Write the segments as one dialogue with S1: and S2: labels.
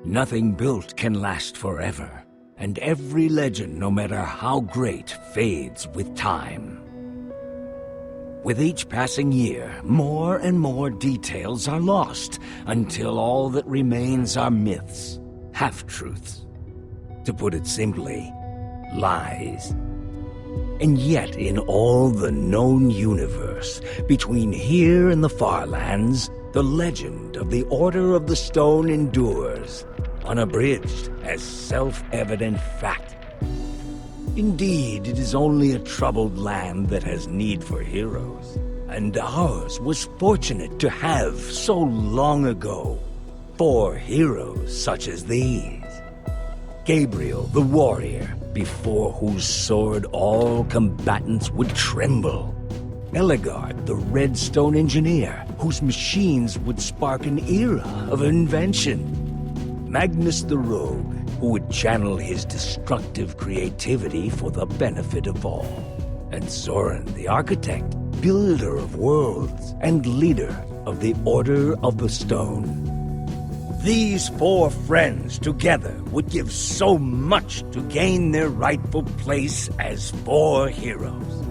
S1: Nothing built can last forever, and every legend, no matter how great, fades with time. With each passing year, more and more details are lost, until all that remains are myths, half-truths. To put it simply, lies. And yet, in all the known universe, between here and the far lands, the legend of the Order of the Stone endures, unabridged as self-evident fact. Indeed, it is only a troubled land that has need for heroes, and ours was fortunate to have, so long ago, 4 heroes such as these. Gabriel the Warrior, before whose sword all combatants would tremble. Eligard the Redstone Engineer, whose machines would spark an era of invention. Magnus the Rogue, who would channel his destructive creativity for the benefit of all. And Zoran the Architect, builder of worlds and leader of the Order of the Stone. These 4 friends together would give so much to gain their rightful place as 4 heroes.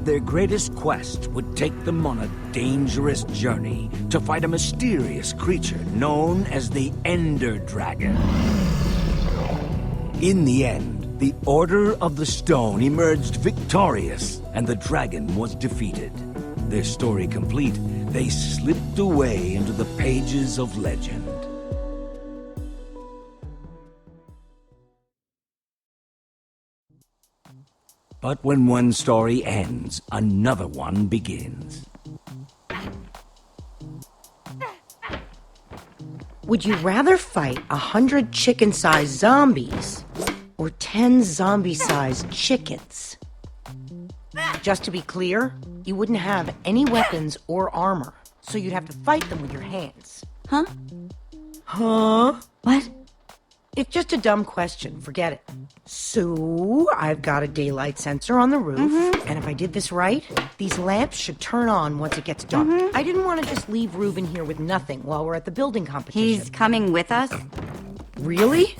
S1: Their greatest quest would take them on a dangerous journey to fight a mysterious creature known as the Ender Dragon. In the end, the Order of the Stone emerged victorious, and the dragon was defeated. Their story complete, they slipped away into the pages of legend. But when one story ends, another one begins.
S2: Would you rather fight 100 chicken-sized zombies or 10 zombie-sized chickens? Just to be clear, you wouldn't have any weapons or armor, so you'd have to fight them with your hands.
S3: Huh?
S2: Huh?
S3: What?
S2: It's just a dumb question, forget it. So, I've got a daylight sensor on the roof, and if I did this right, these lamps should turn on once it gets dark. I didn't want to just leave Ruben here with nothing while we're at the building competition.
S3: He's coming with us?
S2: Really?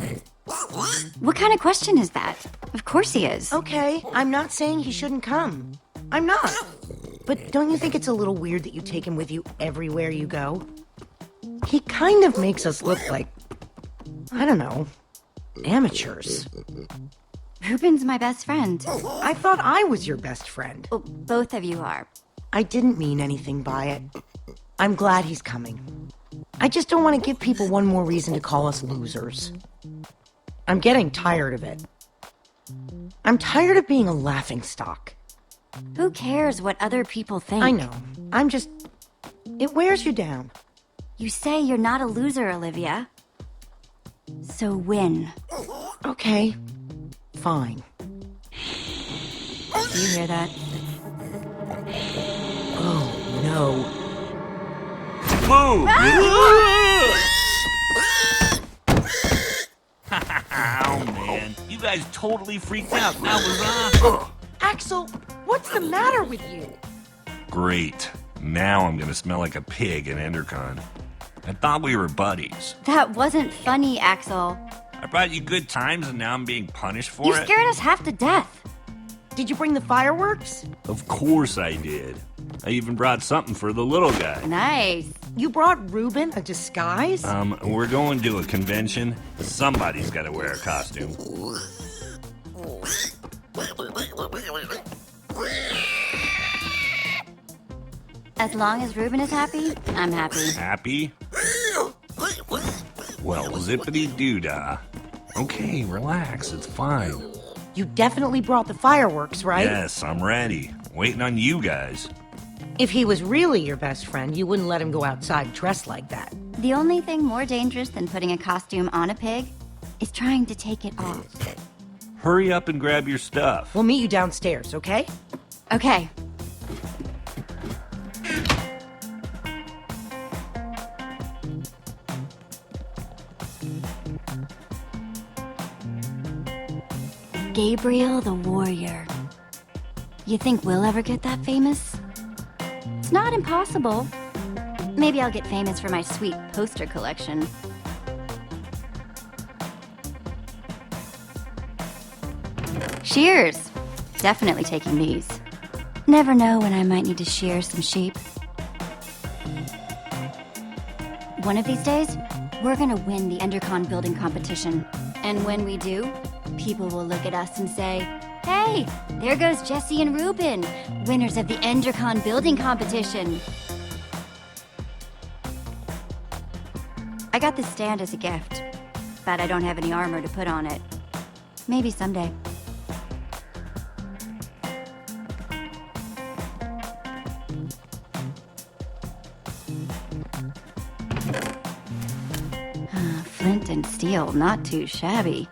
S3: What kind of question is that? Of course he is.
S2: Okay, I'm not saying he shouldn't come. I'm not. But don't you think it's a little weird that you take him with you everywhere you go? He kind of makes us look like, I don't know, amateurs.
S3: Ruben's my best friend.
S2: I thought I was your best friend.
S3: Well, both of you are.
S2: I didn't mean anything by it. I'm glad he's coming. I just don't want to give people one more reason to call us losers. I'm getting tired of it. I'm tired of being a laughingstock.
S3: Who cares what other people think?
S2: I know. It wears you down.
S3: You say you're not a loser, Olivia. So win.
S2: Okay. Fine.
S3: Do you hear that?
S2: Oh, no.
S4: Whoa! Oh, man. You guys totally freaked out. That was awesome.
S2: Axel, what's the matter with you?
S4: Great. Now I'm gonna smell like a pig in EnderCon. I thought we were buddies.
S3: That wasn't funny, Axel.
S4: I brought you good times and now I'm being punished for
S3: You
S4: it?
S3: scared us half to death.
S2: Did you bring the fireworks?
S4: Of course I did. I even brought something for the little guy.
S3: Nice.
S2: You brought Ruben a disguise?
S4: We're going to a convention. Somebody's gotta wear a costume.
S3: As long as Ruben is happy, I'm happy.
S4: Happy? Well, zippity-doo-dah. Okay, relax, it's fine.
S2: You definitely brought the fireworks, right?
S4: Yes, I'm ready. Waiting on you guys.
S2: If he was really your best friend, you wouldn't let him go outside dressed like that.
S3: The only thing more dangerous than putting a costume on a pig is trying to take it off.
S4: Hurry up and grab your stuff.
S2: We'll meet you downstairs, okay?
S3: Okay. Gabriel the Warrior. You think we'll ever get that famous? It's not impossible. Maybe I'll get famous for my sweet poster collection. Shears. Definitely taking these. Never know when I might need to shear some sheep. One of these days, we're gonna win the EnderCon building competition. And when we do, people will look at us and say, "Hey, there goes Jesse and Ruben, winners of the EnderCon building competition." I got this stand as a gift, but I don't have any armor to put on it. Maybe someday. Flint and steel, not too shabby.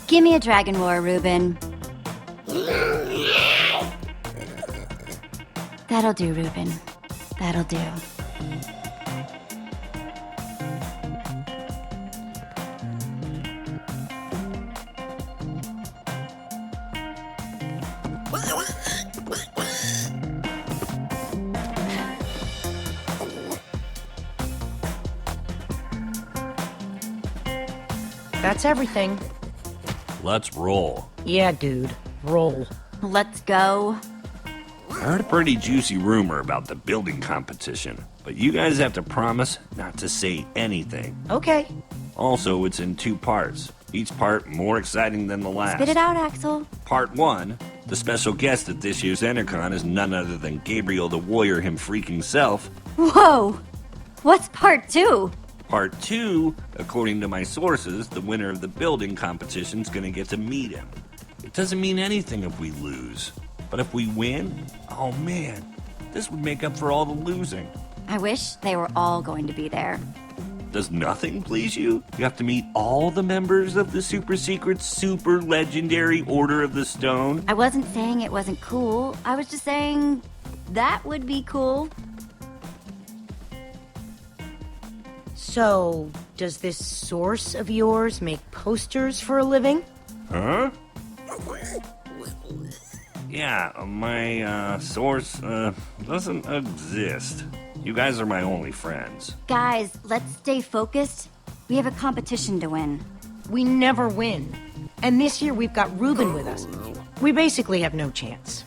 S3: Give me a dragon roar, Ruben. That'll do, Ruben. That'll do.
S2: That's everything.
S4: Let's roll.
S2: Yeah, dude. Roll.
S3: Let's go.
S4: I heard a pretty juicy rumor about the building competition, but you guys have to promise not to say anything.
S2: Okay.
S4: Also, it's in 2 parts. Each part more exciting than the last.
S3: Spit it out, Axel.
S4: Part 1, the special guest at this year's EnderCon is none other than Gabriel the Warrior him freaking self.
S3: Whoa! What's part 2?
S4: Part 2, according to my sources, the winner of the building competition's gonna get to meet him. It doesn't mean anything if we lose. But if we win, oh man, this would make up for all the losing.
S3: I wish they were all going to be there.
S4: Does nothing please you? You have to meet all the members of the super secret, super legendary Order of the Stone?
S3: I wasn't saying it wasn't cool. I was just saying that would be cool.
S2: So, does this source of yours make posters for a living?
S4: Huh? Yeah, my source doesn't exist. You guys are my only friends.
S3: Guys, let's stay focused. We have a competition to win.
S2: We never win. And this year we've got Ruben with us. We basically have no chance.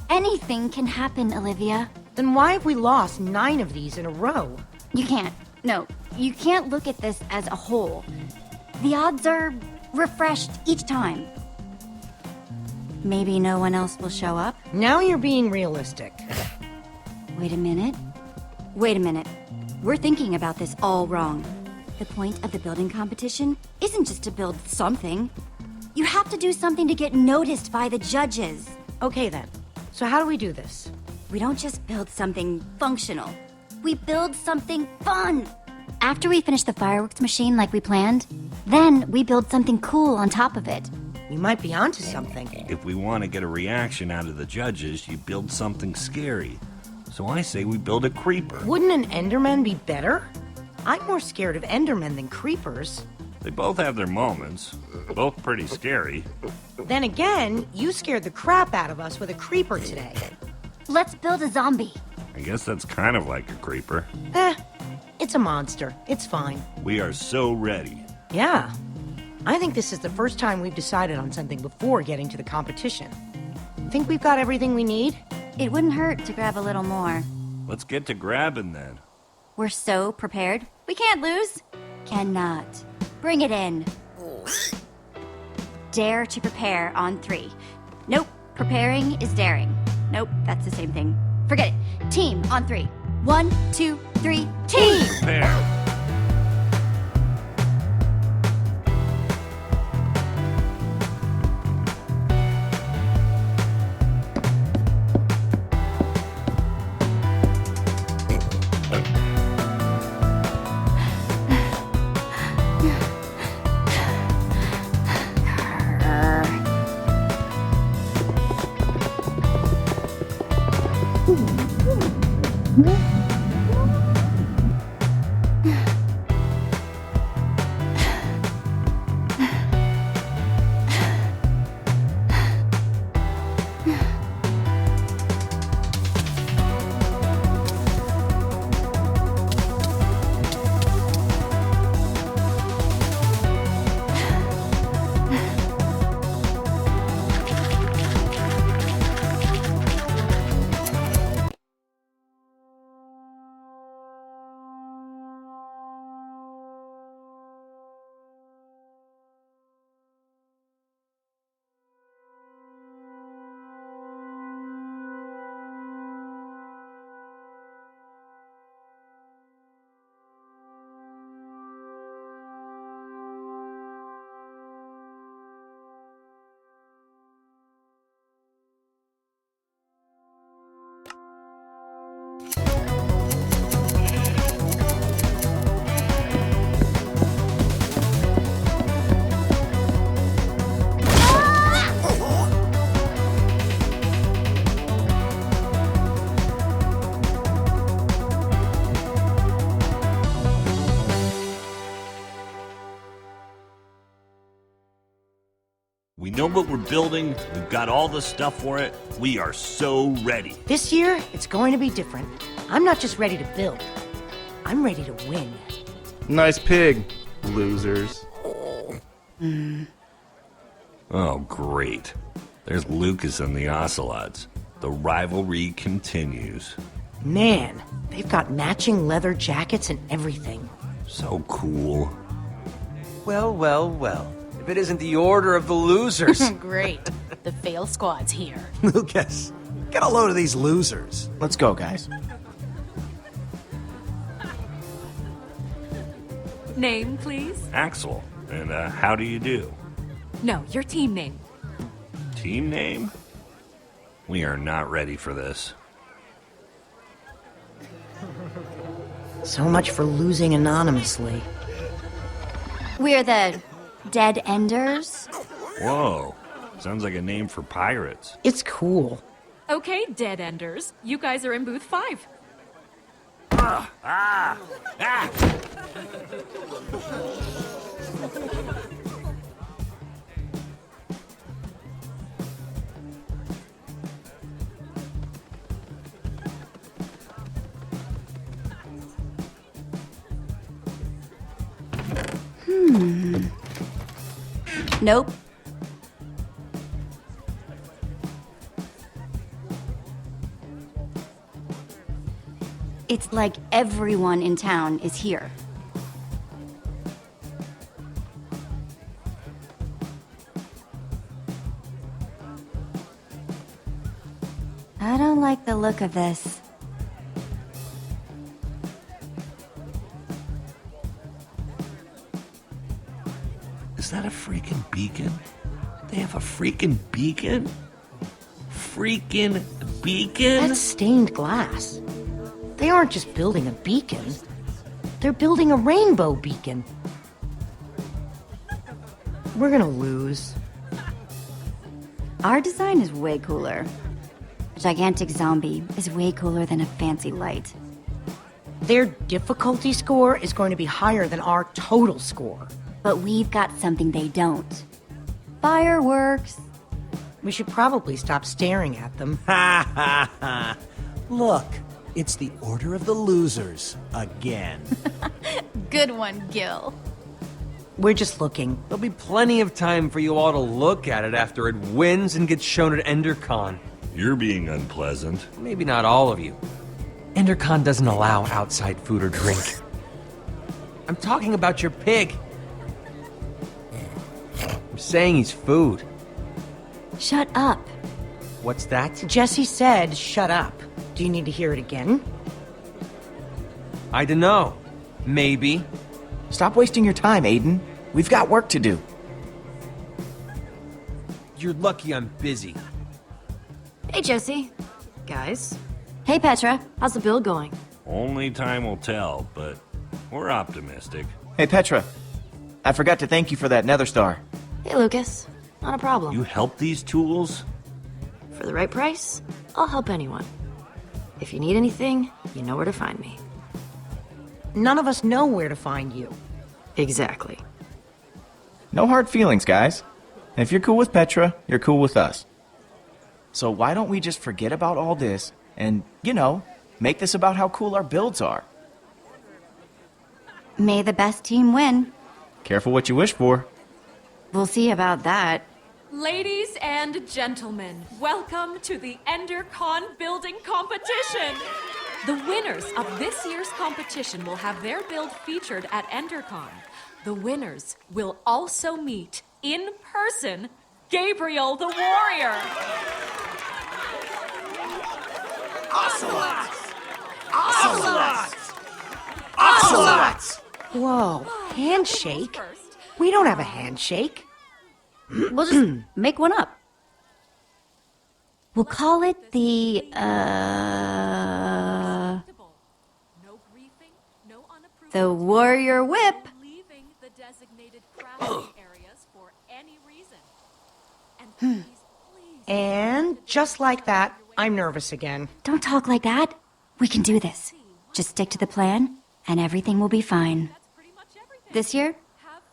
S3: Anything can happen, Olivia.
S2: Then why have we lost 9 of these in a row?
S3: You can't. No, you can't look at this as a whole. The odds are refreshed each time. Maybe no one else will show up?
S2: Now you're being realistic.
S3: Wait a minute. Wait a minute. We're thinking about this all wrong. The point of the building competition isn't just to build something. You have to do something to get noticed by the judges.
S2: Okay then. So how do we do this?
S3: We don't just build something functional. We build something fun. After we finish the fireworks machine like we planned, then we build something cool on top of it.
S2: You might be onto something.
S4: If we want to get a reaction out of the judges, you build something scary. So I say we build a creeper.
S2: Wouldn't an Enderman be better? I'm more scared of Endermen than creepers.
S4: They both have their moments. Both pretty scary.
S2: Then again, you scared the crap out of us with a creeper today.
S3: Let's build a zombie.
S4: I guess that's kind of like a creeper.
S2: It's a monster. It's fine.
S4: We are so ready.
S2: Yeah. I think this is the first time we've decided on something before getting to the competition. Think we've got everything we need?
S3: It wouldn't hurt to grab a little more.
S4: Let's get to grabbing then.
S3: We're so prepared. We can't lose. Cannot. Bring it in. Dare to prepare on 3. Nope. Preparing is daring. Nope, that's the same thing. Forget it. Team on 3. 1, 2, 3, team!
S4: Prepare. We know what we're building. We've got all the stuff for it. We are so ready.
S2: This year, it's going to be different. I'm not just ready to build. I'm ready to win.
S5: Nice pig, losers.
S4: Oh, great. There's Lucas and the Ocelots. The rivalry continues.
S2: Man, they've got matching leather jackets and everything.
S4: So cool.
S6: Well, well, well. If it isn't the order of the losers.
S7: Great. The fail squad's here.
S8: Lucas, get a load of these losers.
S5: Let's go, guys.
S7: Name, please?
S4: Axel, and how do you do?
S7: No, your team name.
S4: Team name? We are not ready for this.
S2: So much for losing anonymously.
S3: We're the Dead Enders.
S4: Whoa, sounds like a name for pirates.
S2: It's cool.
S7: Okay, Dead Enders. You guys are in booth 5.
S3: Nope. It's like everyone in town is here. I don't like the look of this.
S4: Is that a freaking beacon? They have a freaking beacon? Freaking beacon?
S2: That's stained glass. They aren't just building a beacon. They're building a rainbow beacon. We're gonna lose.
S3: Our design is way cooler. A gigantic zombie is way cooler than a fancy light.
S2: Their difficulty score is going to be higher than our total score.
S3: But we've got something they don't. Fireworks.
S2: We should probably stop staring at them.
S8: Ha ha ha. Look, it's the order of the losers again.
S7: Good one, Gil.
S2: We're just looking.
S6: There'll be plenty of time for you all to look at it after it wins and gets shown at EnderCon.
S4: You're being unpleasant.
S6: Maybe not all of you. EnderCon doesn't allow outside food or drink. I'm talking about your pig. I'm saying he's food.
S3: Shut up.
S6: What's that?
S2: Jesse said, shut up. Do you need to hear it again?
S6: I dunno. Maybe.
S5: Stop wasting your time, Aiden. We've got work to do.
S6: You're lucky I'm busy.
S9: Hey, Jesse. Guys.
S3: Hey, Petra.
S9: How's the build going?
S4: Only time will tell, but we're optimistic.
S5: Hey, Petra. I forgot to thank you for that Nether star.
S9: Hey, Lucas. Not a problem.
S4: You help these tools?
S9: For the right price, I'll help anyone. If you need anything, you know where to find me.
S2: None of us know where to find you.
S9: Exactly.
S5: No hard feelings, guys. And if you're cool with Petra, you're cool with us. So why don't we just forget about all this and, you know, make this about how cool our builds are?
S3: May the best team win.
S5: Careful what you wish for.
S3: We'll see about that.
S7: Ladies and gentlemen, welcome to the EnderCon building competition. The winners of this year's competition will have their build featured at EnderCon. The winners will also meet, in person, Gabriel the Warrior.
S8: Ocelots! Ocelots! Ocelots!
S2: Whoa, handshake? We don't have a handshake.
S3: We'll just make one up. We'll call it the, the Warrior Whip.
S7: Leaving the designated crafting areas for any reason. And please,
S2: And just like that, I'm nervous again.
S3: Don't talk like that. We can do this. Just stick to the plan, and everything will be fine.
S7: that's pretty much everything.
S3: This year,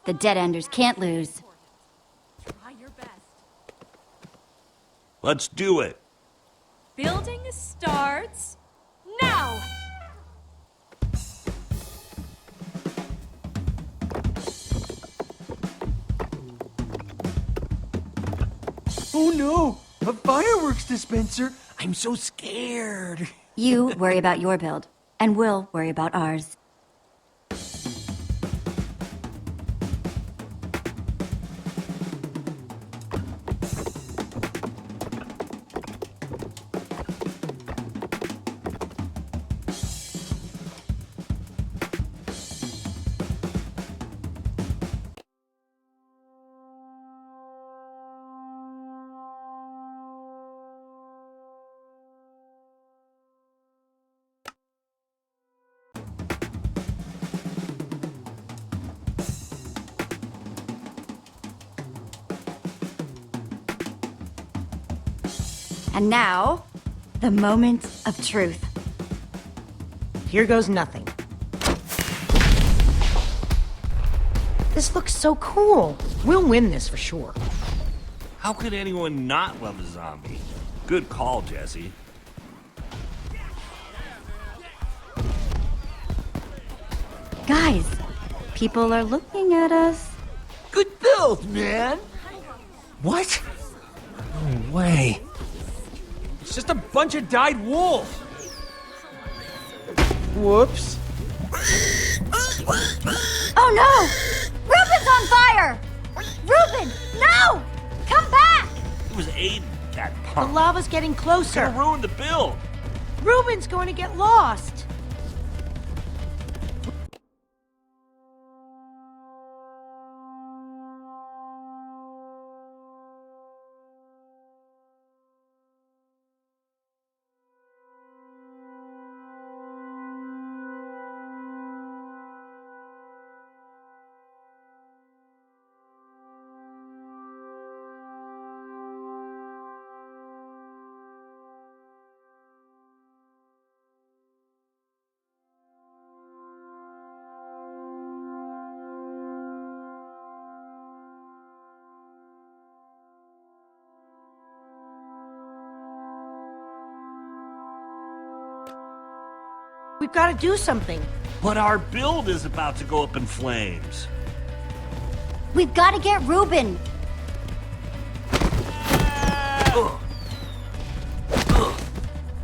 S3: the Dead Enders can't lose.
S7: Try your best.
S4: Let's do it.
S7: Building starts now!
S6: Oh no! A fireworks dispenser! I'm so scared.
S3: You worry about your build, and we'll worry about ours. And now, the moment of truth.
S2: Here goes nothing. This looks so cool. We'll win this for sure.
S4: How could anyone not love a zombie? Good call, Jesse.
S3: Guys, people are looking at us.
S6: Good build, man! What? No way. It's just a bunch of dyed wool. Whoops.
S3: Oh no! Ruben's on fire! Ruben, no! Come back!
S4: It was Aiden, that
S2: The
S4: punk.
S2: lava's getting closer.
S4: Gonna ruin the build.
S2: Ruben's going to get lost. We've got to do something.
S4: But our build is about to go up in flames.
S3: We've got to get Ruben.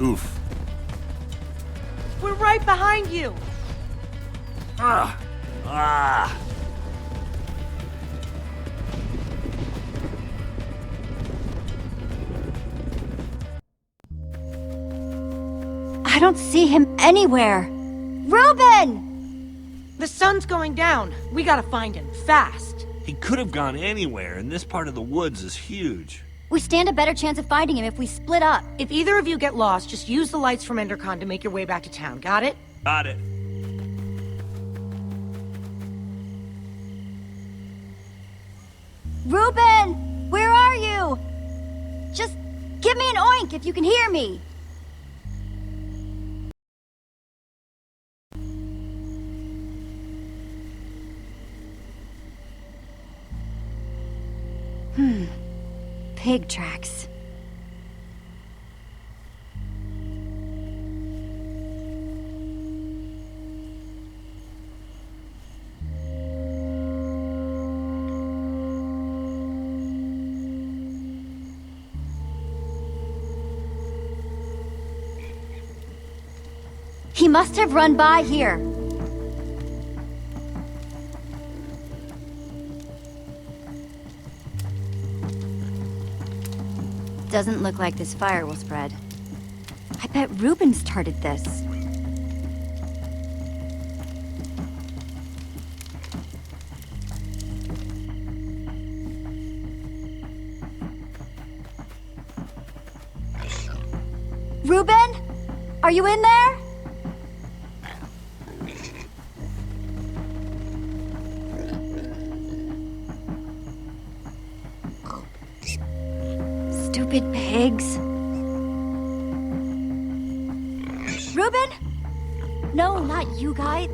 S4: Oof.
S2: We're right behind you.
S4: Ah. Ah.
S3: I don't see him anywhere. Ruben!
S2: The sun's going down. We got to find him fast.
S4: He could have gone anywhere, and this part of the woods is huge.
S3: We stand a better chance of finding him if we split up.
S2: If either of you get lost, just use the lights from EnderCon to make your way back to town. Got it?
S4: Got it.
S3: Ruben! Where are you? Just give me an oink if you can hear me. Pig tracks. He must have run by here. Doesn't look like this fire will spread. I bet Ruben started this. Ruben? Are you in there? Stupid pigs. Ruben? No, not you guys.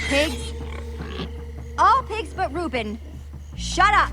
S3: Pigs. All pigs but Ruben. Shut up.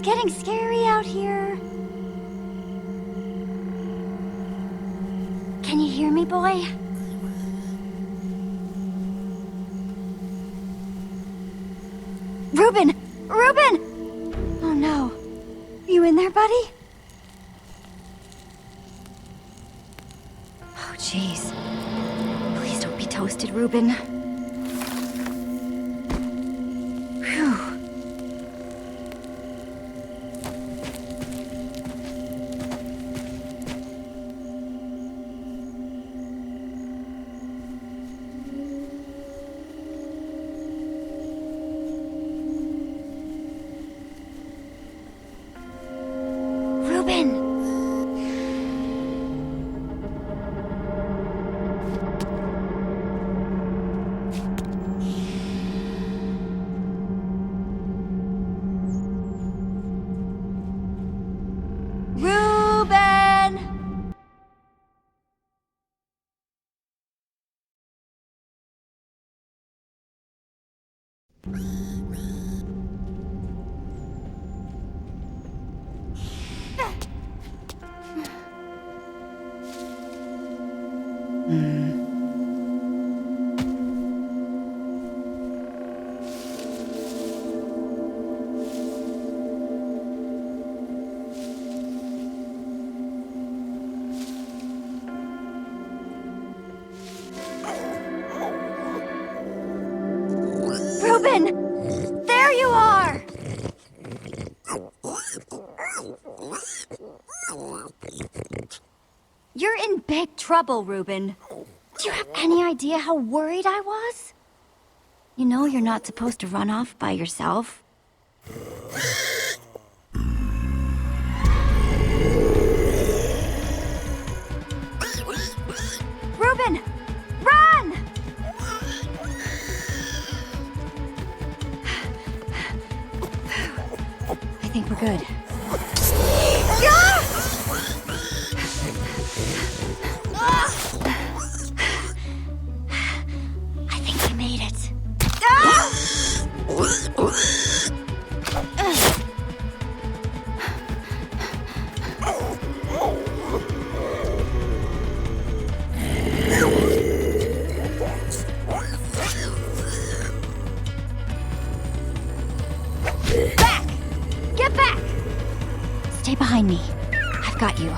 S3: It's getting scary out here. Can you hear me, boy? Reuben! Reuben! Oh no. You in there, buddy? Oh, jeez. Please don't be toasted, Reuben. Phew. Reuben! Reuben! Reuben! There you are! You're in big trouble, Reuben. Do you have any idea how worried I was? You know you're not supposed to run off by yourself. Reuben! Run! I think we're good. I think we made it. Back! Get back! Stay behind me. I've got you.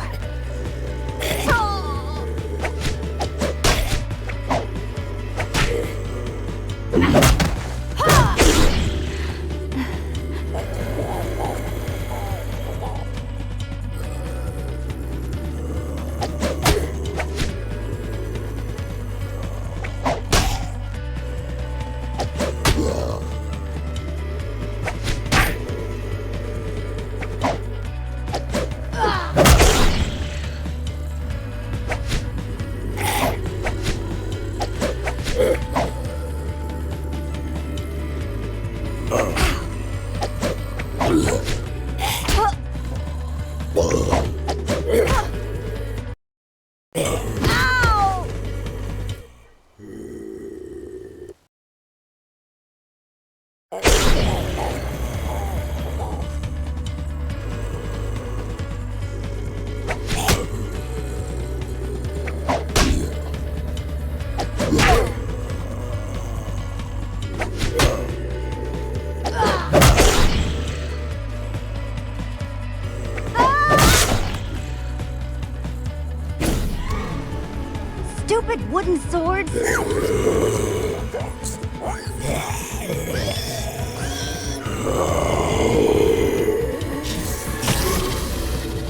S3: Stupid wooden swords!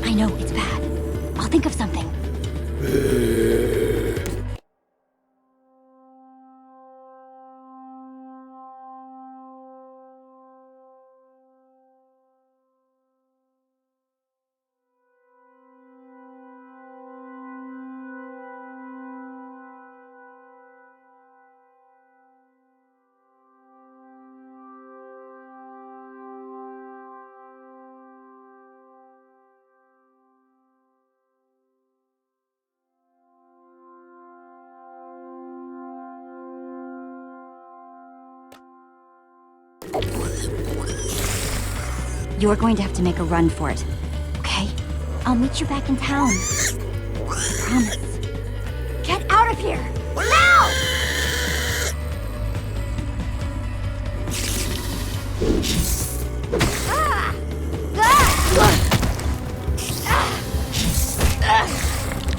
S3: I know, it's bad. I'll think of something. You're going to have to make a run for it, okay? I'll meet you back in town. I promise. Get out of here! Now!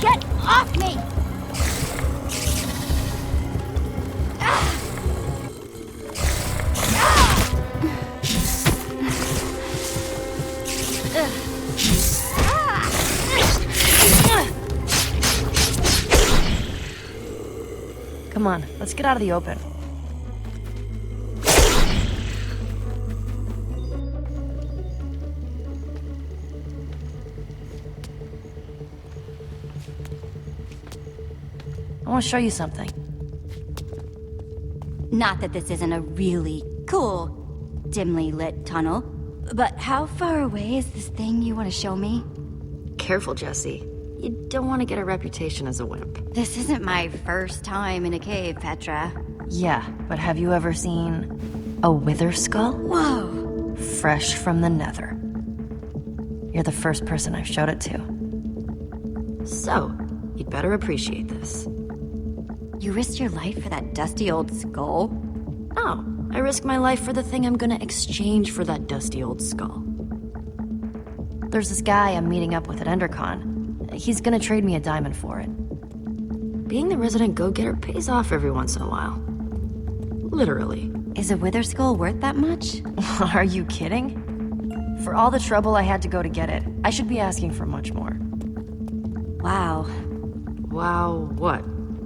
S3: Get off me!
S9: Come on, let's get out of the open. I want to show you something.
S3: Not that this isn't a really cool, dimly lit tunnel, but how far away is this thing you want to show me?
S9: Careful, Jesse. You don't want to get a reputation as a wimp.
S3: This isn't my first time in a cave, Petra.
S9: Yeah, but have you ever seen a wither skull?
S3: Whoa!
S9: Fresh from the Nether. You're the first person I've showed it to. So, you'd better appreciate this.
S3: You risked your life for that dusty old skull?
S9: No, I risk my life for the thing I'm gonna exchange for that dusty old skull. There's this guy I'm meeting up with at EnderCon. He's gonna trade me a diamond for it. Being the resident go-getter pays off every once in a while. Literally.
S3: Is a wither skull worth that much?
S9: Are you kidding? For all the trouble I had to go to get it, I should be asking for much more.
S3: Wow.
S9: Wow, what?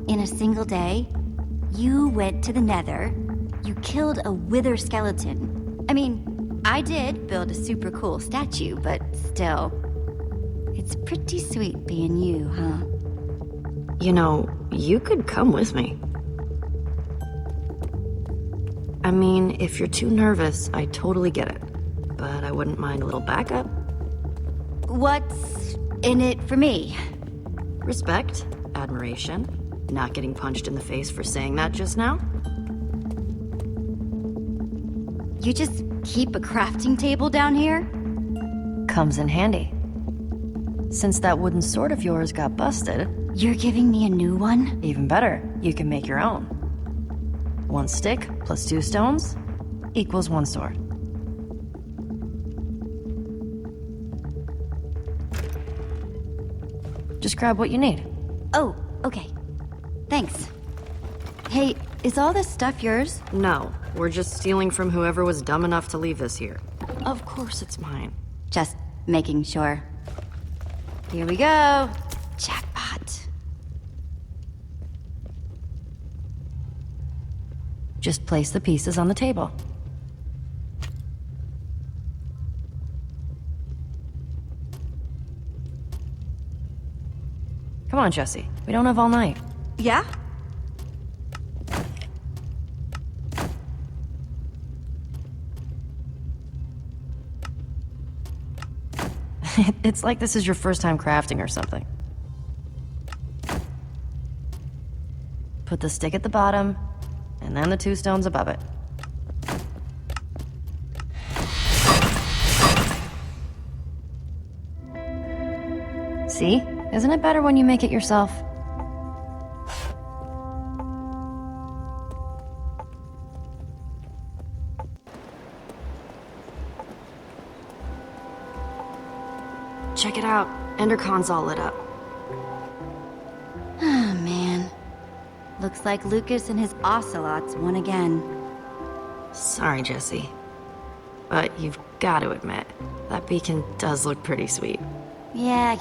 S3: In a single day, you went to the Nether, you killed a wither skeleton. I mean, I did build a super cool statue, but still. It's pretty sweet being you, huh?
S9: You know, you could come with me. I mean, if you're too nervous, I totally get it. But I wouldn't mind a little backup.
S3: What's in it for me?
S9: Respect, admiration, not getting punched in the face for saying that just now.
S3: You just keep a crafting table down here?
S9: Comes in handy. Since that wooden sword of yours got busted...
S3: You're giving me a new one?
S9: Even better, you can make your own. 1 stick plus 2 stones equals 1 sword. Just grab what you need.
S3: Oh, okay. Thanks. Hey, is all this stuff yours?
S9: No, we're just stealing from whoever was dumb enough to leave this here. Of course it's mine.
S3: Just making sure. Here we go. Jackpot.
S9: Just place the pieces on the table. Come on, Jesse. We don't have all night.
S3: Yeah?
S9: It's like this is your first time crafting or something. Put the stick at the bottom, and then the 2 stones above it. See? Isn't it better when you make it yourself? Check it out. EnderCon's all lit up.
S3: Oh, man. Looks like Lucas and his ocelots won again.
S9: Sorry, Jesse. But you've got to admit, that beacon does look pretty sweet.
S3: Yeah.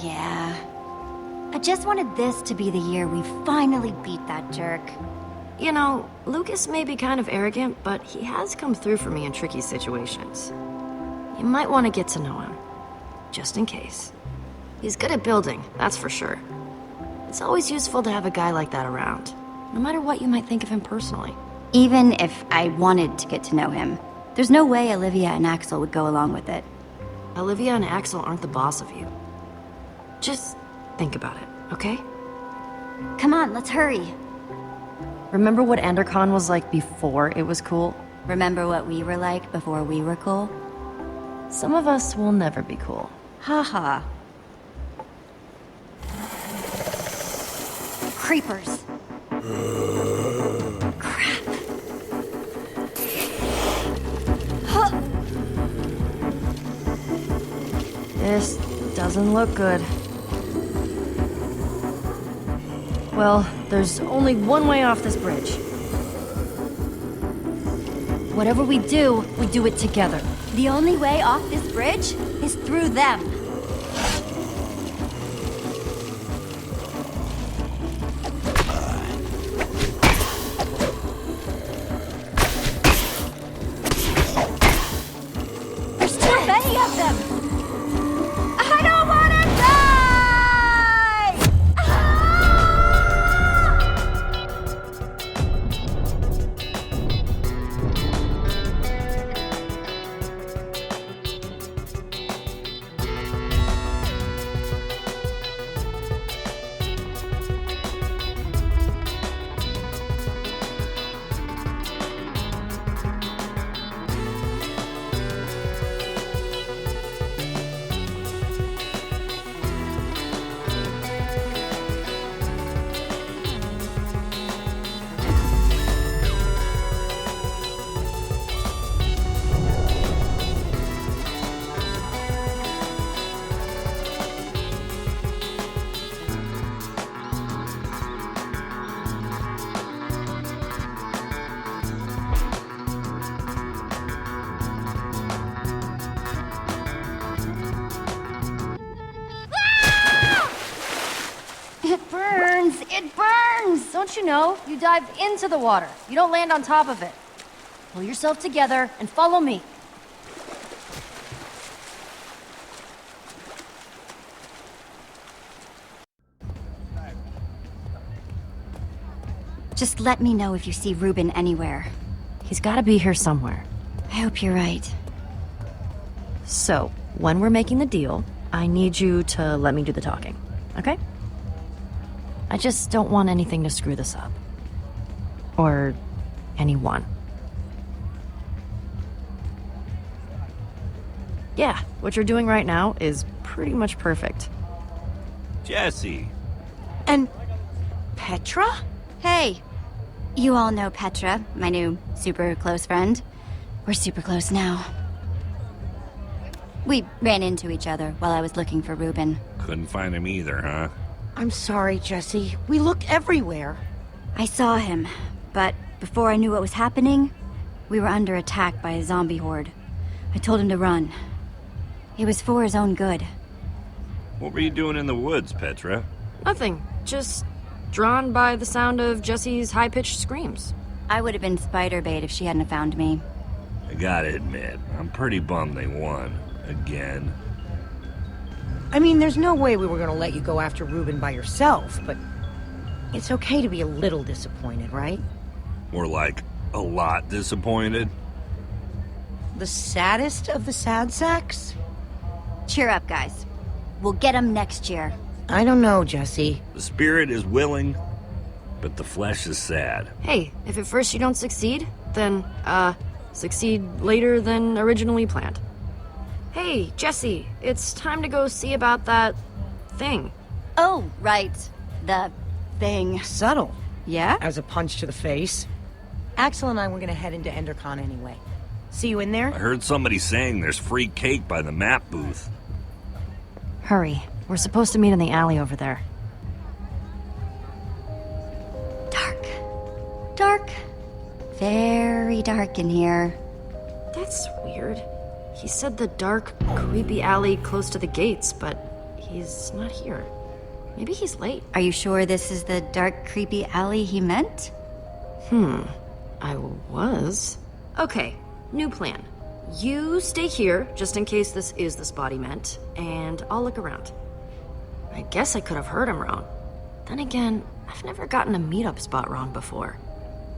S3: I just wanted this to be the year we finally beat that jerk.
S9: You know, Lucas may be kind of arrogant, but he has come through for me in tricky situations. You might want to get to know him. Just in case. He's good at building, that's for sure. It's always useful to have a guy like that around, no matter what you might think of him personally.
S3: Even if I wanted to get to know him, there's no way Olivia and Axel would go along with it.
S9: Olivia and Axel aren't the boss of you. Just think about it, okay?
S3: Come on, let's hurry.
S9: Remember what EnderCon was like before it was cool?
S3: Remember what we were like before we were cool?
S9: Some of us will never be cool.
S3: Haha. Creepers. Crap. Huh.
S9: This doesn't look good. Well, there's only one way off this bridge.
S3: Whatever we do it together. The only way off this bridge is through them. There's too many of them! I don't want to die! It burns! It burns!
S9: Don't you know? You dive into the water. You don't land on top of it. Pull yourself together and follow me.
S3: Just let me know if you see Ruben anywhere.
S9: He's gotta be here somewhere.
S3: I hope you're right.
S9: So, when we're making the deal, I need you to let me do the talking, okay? I just don't want anything to screw this up. Or anyone. Yeah, what you're doing right now is pretty much perfect.
S4: Jesse.
S2: And Petra?
S3: Hey, you all know Petra, my new super close friend. We're super close now. We ran into each other while I was looking for Ruben.
S4: Couldn't find him either, huh?
S2: I'm sorry, Jesse. We looked everywhere.
S3: I saw him, but before I knew what was happening, we were under attack by a zombie horde. I told him to run. It was for his own good.
S4: What were you doing in the woods, Petra?
S9: Nothing. Just drawn by the sound of Jessie's high-pitched screams.
S3: I would have been spider bait if she hadn't found me.
S4: I gotta admit, I'm pretty bummed they won. Again.
S2: I mean, there's no way we were gonna let you go after Ruben by yourself, but it's okay to be a little disappointed, right?
S4: Or like, a lot disappointed.
S2: The saddest of the sad sacks?
S3: Cheer up, guys. We'll get him next year.
S2: I don't know, Jesse.
S4: The spirit is willing, but the flesh is sad.
S9: Hey, if at first you don't succeed, then, succeed later than originally planned. Hey, Jesse, it's time to go see about that thing.
S3: Oh, right. The thing.
S2: Subtle.
S3: Yeah?
S2: As a punch to the face. Axel and I were gonna head into EnderCon anyway. See you in there?
S4: I heard somebody saying there's free cake by the map booth.
S9: Hurry. We're supposed to meet in the alley over there.
S3: Dark. Dark. Very dark in here.
S9: That's weird. He said the dark, creepy alley close to the gates, but he's not here. Maybe he's late.
S3: Are you sure this is the dark, creepy alley he meant?
S9: I was. Okay, new plan. You stay here, just in case this is the spot he meant, and I'll look around. I guess I could have heard him wrong. Then again, I've never gotten a meetup spot wrong before.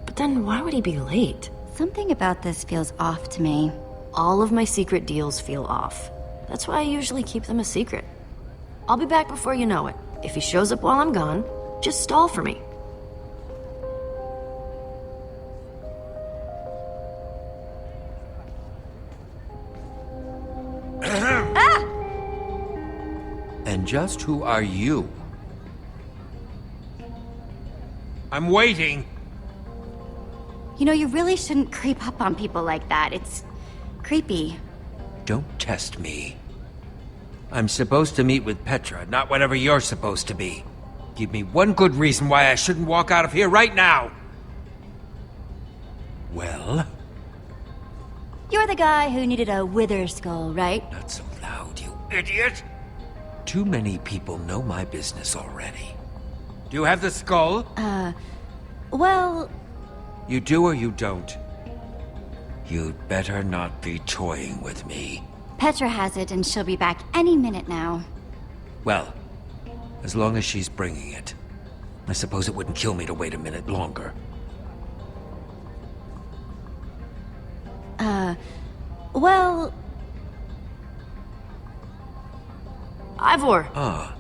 S9: But then why would he be late?
S3: Something about this feels off to me.
S9: All of my secret deals feel off. That's why I usually keep them a secret. I'll be back before you know it. If he shows up while I'm gone, just stall for me.
S10: just who are you?
S6: I'm waiting.
S3: You know, you really shouldn't creep up on people like that. It's creepy.
S10: Don't test me. I'm supposed to meet with Petra, not whatever you're supposed to be. Give me one good reason why I shouldn't walk out of here right now. Well?
S3: You're the guy who needed a wither skull, right?
S10: Not so loud, you idiot! Too many people know my business already. Do you have the skull?
S3: Well...
S10: You do or you don't? You'd better not be toying with me.
S3: Petra has it, and she'll be back any minute now.
S10: Well, as long as she's bringing it. I suppose it wouldn't kill me to wait a minute longer.
S3: Well...
S9: Ivor!
S10: Ah,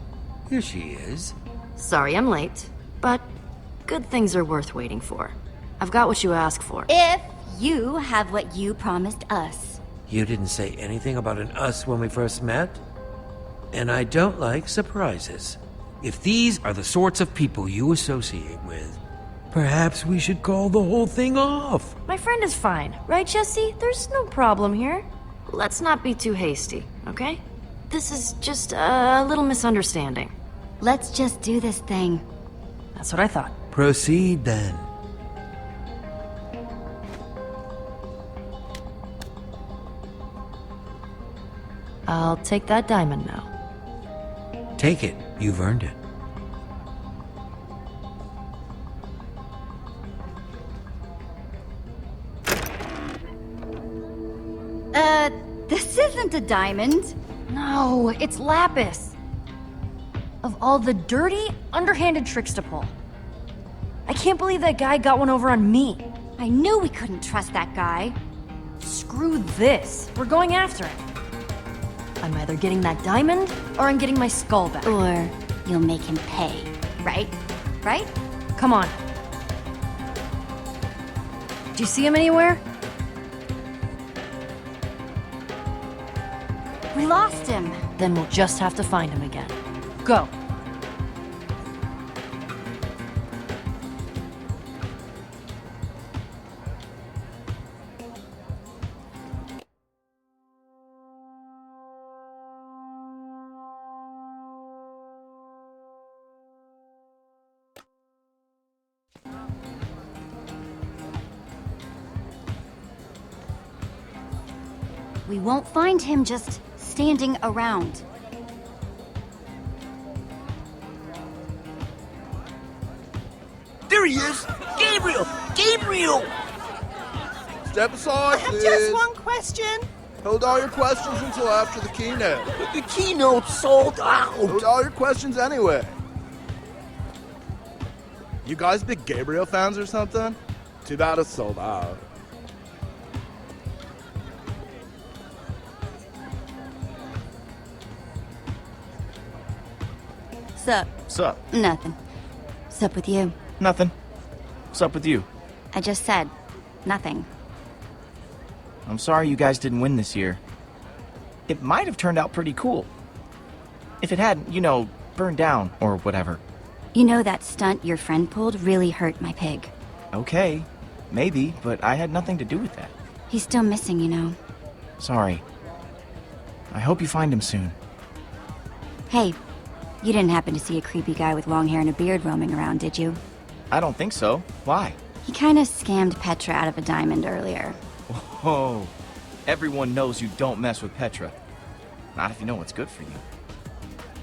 S10: here she is.
S9: Sorry I'm late, but good things are worth waiting for. I've got what you asked for.
S3: If you have what you promised us.
S10: You didn't say anything about an us when we first met? And I don't like surprises. If these are the sorts of people you associate with, perhaps we should call the whole thing off.
S9: My friend is fine, right, Jesse? There's no problem here. Let's not be too hasty, okay? This is just a little misunderstanding.
S3: Let's just do this thing.
S9: That's what I thought.
S10: Proceed then.
S9: I'll take that diamond now.
S10: Take it. You've earned it.
S3: This isn't a diamond.
S9: No, it's lapis. Of all the dirty, underhanded tricks to pull. I can't believe that guy got one over on me.
S3: I knew we couldn't trust that guy.
S9: Screw this. We're going after him. I'm either getting that diamond, or I'm getting my skull back.
S3: Or you'll make him pay, right? Right?
S9: Come on. Do you see him anywhere?
S3: We lost him.
S9: Then we'll just have to find him again. Go.
S3: We won't find him just standing around.
S11: There he is! Gabriel! Gabriel!
S12: Step aside,
S11: I have
S12: please.
S11: just one question.
S12: Hold all your questions until after the keynote.
S11: The keynote sold out.
S12: Hold all your questions anyway. You guys big Gabriel fans or something? Too bad it's sold out.
S3: Sup?
S5: Sup?
S3: Nothing. Sup with you?
S5: Nothing. What's up with you?
S3: I just said nothing.
S5: I'm sorry you guys didn't win this year. It might have turned out pretty cool. If it hadn't, you know, burned down or whatever.
S3: You know that stunt your friend pulled really hurt my pig.
S5: Okay, maybe, but I had nothing to do with that.
S3: He's still missing, you know.
S5: Sorry. I hope you find him soon.
S3: Hey, you didn't happen to see a creepy guy with long hair and a beard roaming around, did you?
S5: I don't think so. Why?
S3: He kind of scammed Petra out of a diamond earlier.
S5: Oh, everyone knows you don't mess with Petra. Not if you know what's good for you.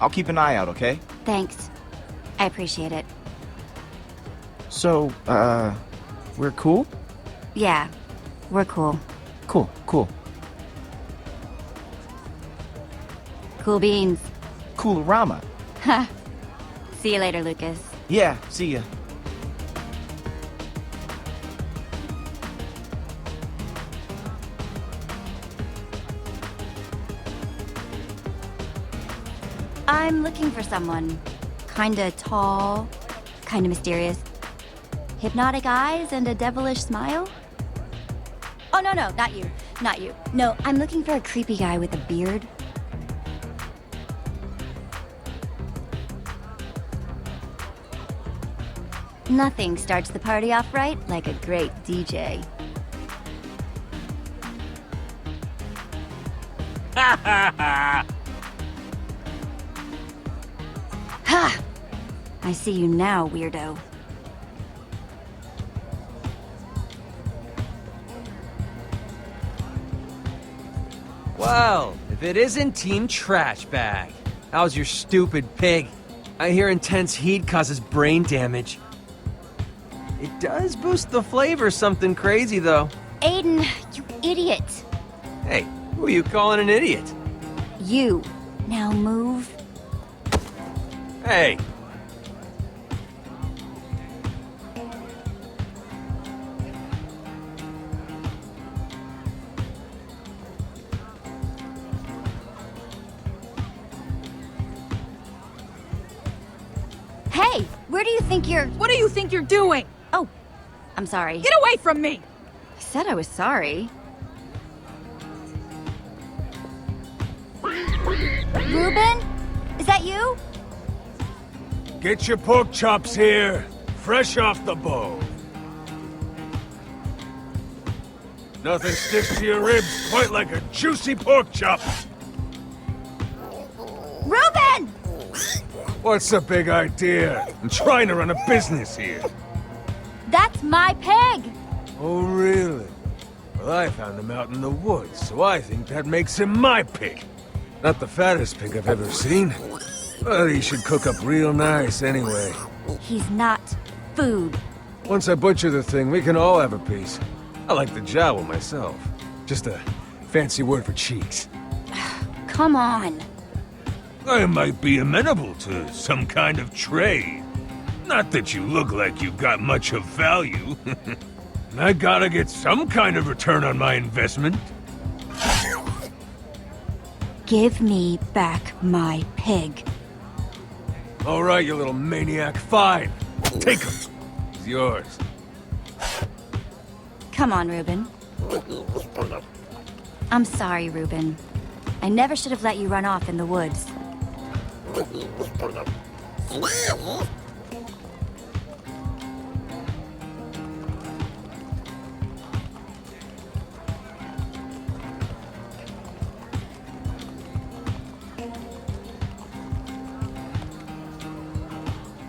S5: I'll keep an eye out, okay?
S3: Thanks. I appreciate it.
S5: So, we're cool?
S3: Yeah, we're cool.
S5: Cool, cool.
S3: Cool beans.
S5: Cool-rama.
S3: Ha. See you later, Lucas.
S5: Yeah, see ya.
S3: I'm looking for someone. Kinda tall, kinda mysterious. Hypnotic eyes and a devilish smile? Oh, no, not you. Not you. No, I'm looking for a creepy guy with a beard. Nothing starts the party off right like a great DJ.
S4: Ha ha ha!
S3: Ha! I see you now, weirdo.
S6: Well, if it isn't Team Trash Bag. How's your stupid pig? I hear intense heat causes brain damage. It does boost the flavor something crazy, though.
S3: Aiden, you idiot.
S6: Hey, who are you calling an idiot?
S3: You. Now move.
S6: Hey.
S3: Hey, where do you think you're...
S13: What do you think you're doing?
S3: Oh, I'm sorry.
S13: Get away from me!
S3: I said I was sorry. Ruben? Is that you?
S14: Get your pork chops here, fresh off the bone. Nothing sticks to your ribs quite like a juicy pork chop.
S3: Ruben!
S14: What's the big idea? I'm trying to run a business here.
S3: That's my pig!
S14: Oh, really? Well, I found him out in the woods, so I think that makes him my pig. Not the fattest pig I've ever seen. But he should cook up real nice anyway.
S3: He's not food.
S14: Once I butcher the thing, we can all have a piece. I like the jowl myself. Just a fancy word for cheeks.
S3: Come on.
S14: I might be amenable to some kind of trade. Not that you look like you've got much of value. I gotta get some kind of return on my investment.
S3: Give me back my pig.
S14: All right, you little maniac. Fine. Take him. He's yours.
S3: Come on, Ruben. I'm sorry, Ruben. I never should have let you run off in the woods.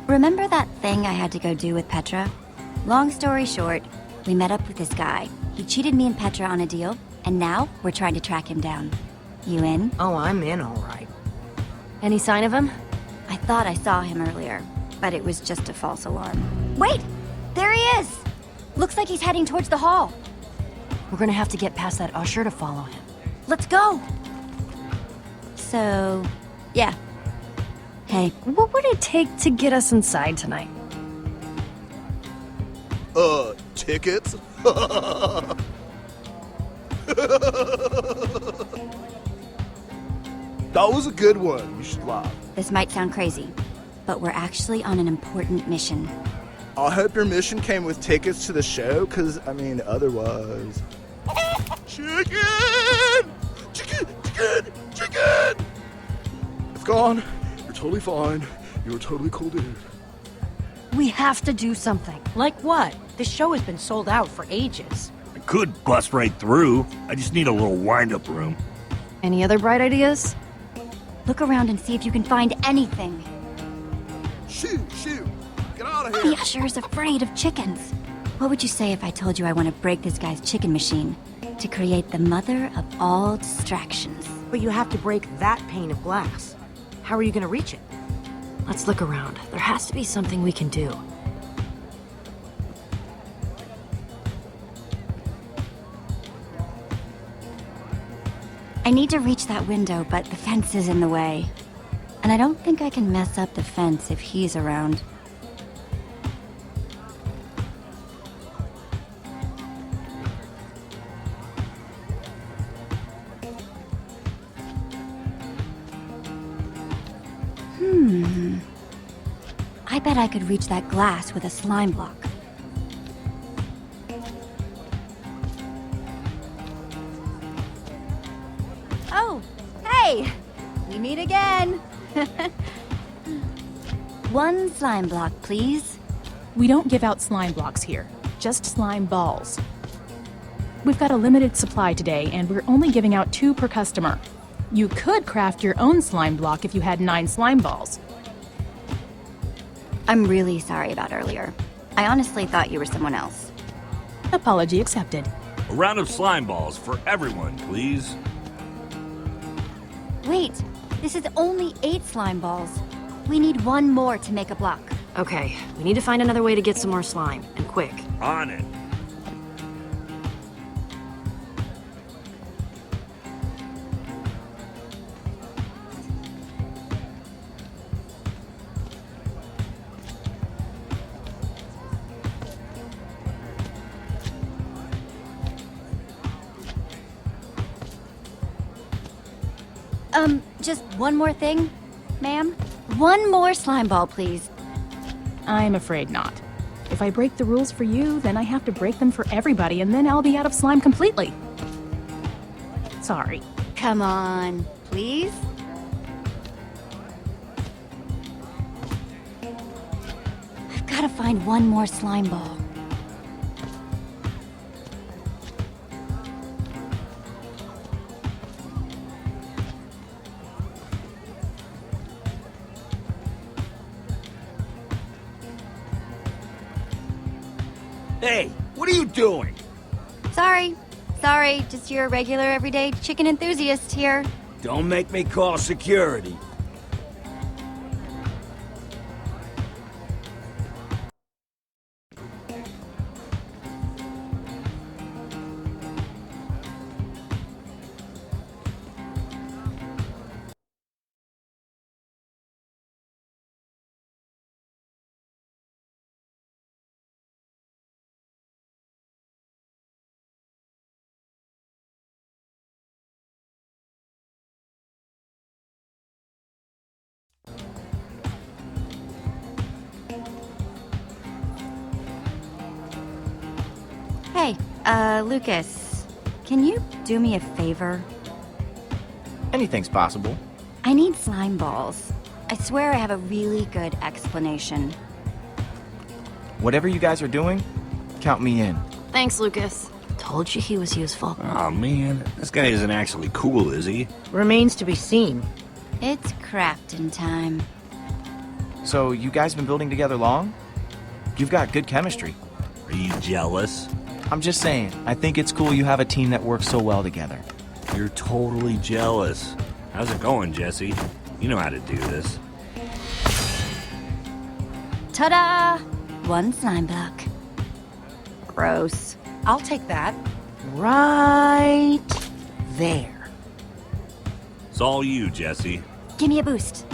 S3: Remember that thing I had to go do with Petra? Long story short, we met up with this guy. He cheated me and Petra on a deal, and now we're trying to track him down. You in?
S2: Oh, I'm in, all right.
S9: Any sign of him?
S3: I thought I saw him earlier, but it was just a false alarm. Wait! There he is! Looks like he's heading towards the hall.
S9: We're gonna have to get past that usher to follow him.
S3: Let's go! So, yeah. Hey.
S9: What would it take to get us inside tonight?
S12: Tickets? That was a good one. You should laugh.
S3: This might sound crazy, but we're actually on an important mission.
S12: I hope your mission came with tickets to the show, because, I mean, otherwise... Chicken! Chicken! Chicken! Chicken! It's gone. You're totally fine. You're a totally cool dude.
S9: We have to do something.
S2: Like what? The show has been sold out for ages.
S4: I could bust right through. I just need a little wind-up room.
S9: Any other bright ideas?
S3: Look around and see if you can find anything.
S12: Shoot! Get out of here!
S3: The usher is afraid of chickens. What would you say if I told you I want to break this guy's chicken machine to create the mother of all distractions?
S2: But you have to break that pane of glass. How are you going to reach it?
S9: Let's look around. There has to be something we can do.
S3: I need to reach that window, but the fence is in the way. And I don't think I can mess up the fence if he's around. I bet I could reach that glass with a slime block. Oh, hey! We meet again! One slime block, please.
S13: We don't give out slime blocks here, just slime balls. We've got a limited supply today, and we're only giving out 2 per customer. You could craft your own slime block if you had 9 slime balls.
S3: I'm really sorry about earlier. I honestly thought you were someone else.
S13: Apology accepted.
S4: A round of slime balls for everyone, please.
S3: Wait, this is only 8 slime balls. We need 1 more to make a block.
S9: Okay, we need to find another way to get some more slime, and quick.
S4: On it.
S3: Just one more thing, ma'am? 1 more slime ball, please.
S13: I'm afraid not. If I break the rules for you, then I have to break them for everybody, and then I'll be out of slime completely. Sorry.
S3: Come on, please? I've gotta find 1 more slime ball.
S11: Hey, what are you doing?
S3: Sorry, just your regular everyday chicken enthusiast here.
S11: Don't make me call security.
S3: Hey, Lucas, can you do me a favor?
S5: Anything's possible.
S3: I need slime balls. I swear I have a really good explanation.
S5: Whatever you guys are doing, count me in.
S9: Thanks, Lucas. Told you he was useful.
S4: Oh man, this guy isn't actually cool, is he?
S2: Remains to be seen.
S3: It's crafting time.
S5: So, you guys been building together long? You've got good chemistry.
S4: Are you jealous?
S5: I'm just saying, I think it's cool you have a team that works so well together.
S4: You're totally jealous. How's it going, Jesse? You know how to do this.
S3: Ta-da! 1 slime block. Gross.
S2: I'll take that. Right there.
S4: It's all you, Jesse.
S3: Give me a boost.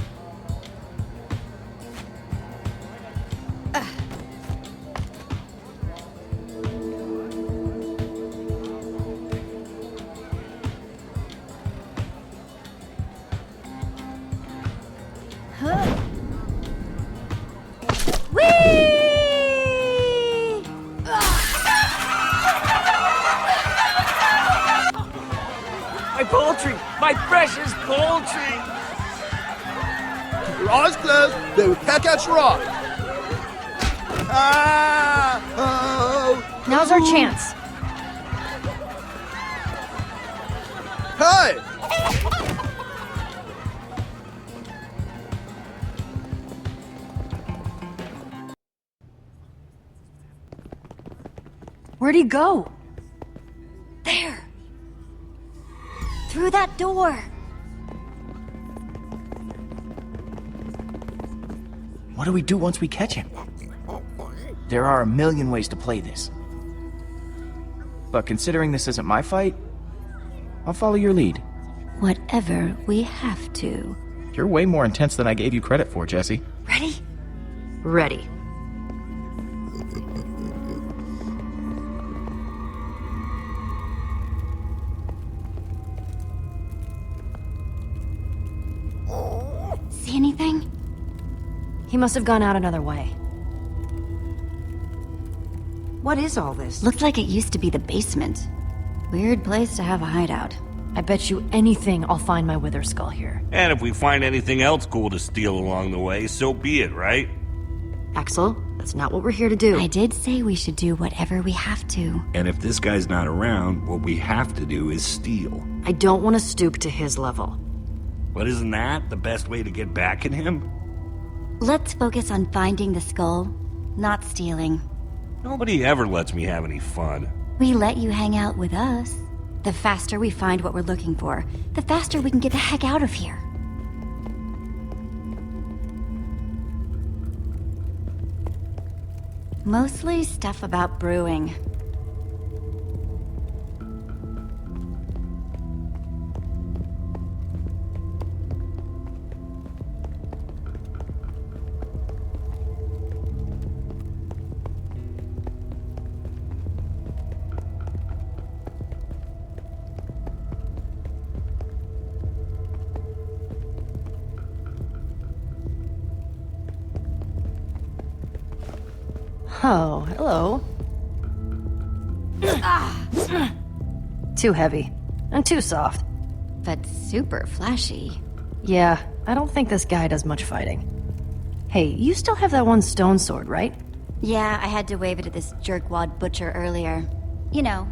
S11: My precious poultry!
S12: Keep your eyes closed, they will peck at your eye. Ah! Oh!
S13: Now's our chance.
S12: Hey!
S3: Where'd he go? There! Through that door!
S5: What do we do once we catch him? There are a million ways to play this. But considering this isn't my fight, I'll follow your lead.
S3: Whatever we have to.
S5: You're way more intense than I gave you credit for, Jesse.
S3: Ready?
S9: Ready.
S3: See anything?
S9: He must have gone out another way.
S2: What is all this?
S3: Looks like it used to be the basement. Weird place to have a hideout.
S9: I bet you anything I'll find my wither skull here.
S4: And if we find anything else cool to steal along the way, so be it, right?
S9: Axel, That's not what we're here to do.
S3: I did say we should do whatever we have to.
S4: And if this guy's not around, what we have to do is steal.
S9: I don't want to stoop to his level.
S4: But isn't that the best way to get back at him?
S3: Let's focus on finding the skull, not stealing.
S4: Nobody ever lets me have any fun.
S3: We let you hang out with us. The faster we find what we're looking for, the faster we can get the heck out of here. Mostly stuff about brewing.
S9: Oh, hello. Too heavy. And too soft.
S3: But super flashy.
S9: Yeah, I don't think this guy does much fighting. Hey, you still have that one stone sword, right?
S3: Yeah, I had to wave it at this jerkwad butcher earlier. You know,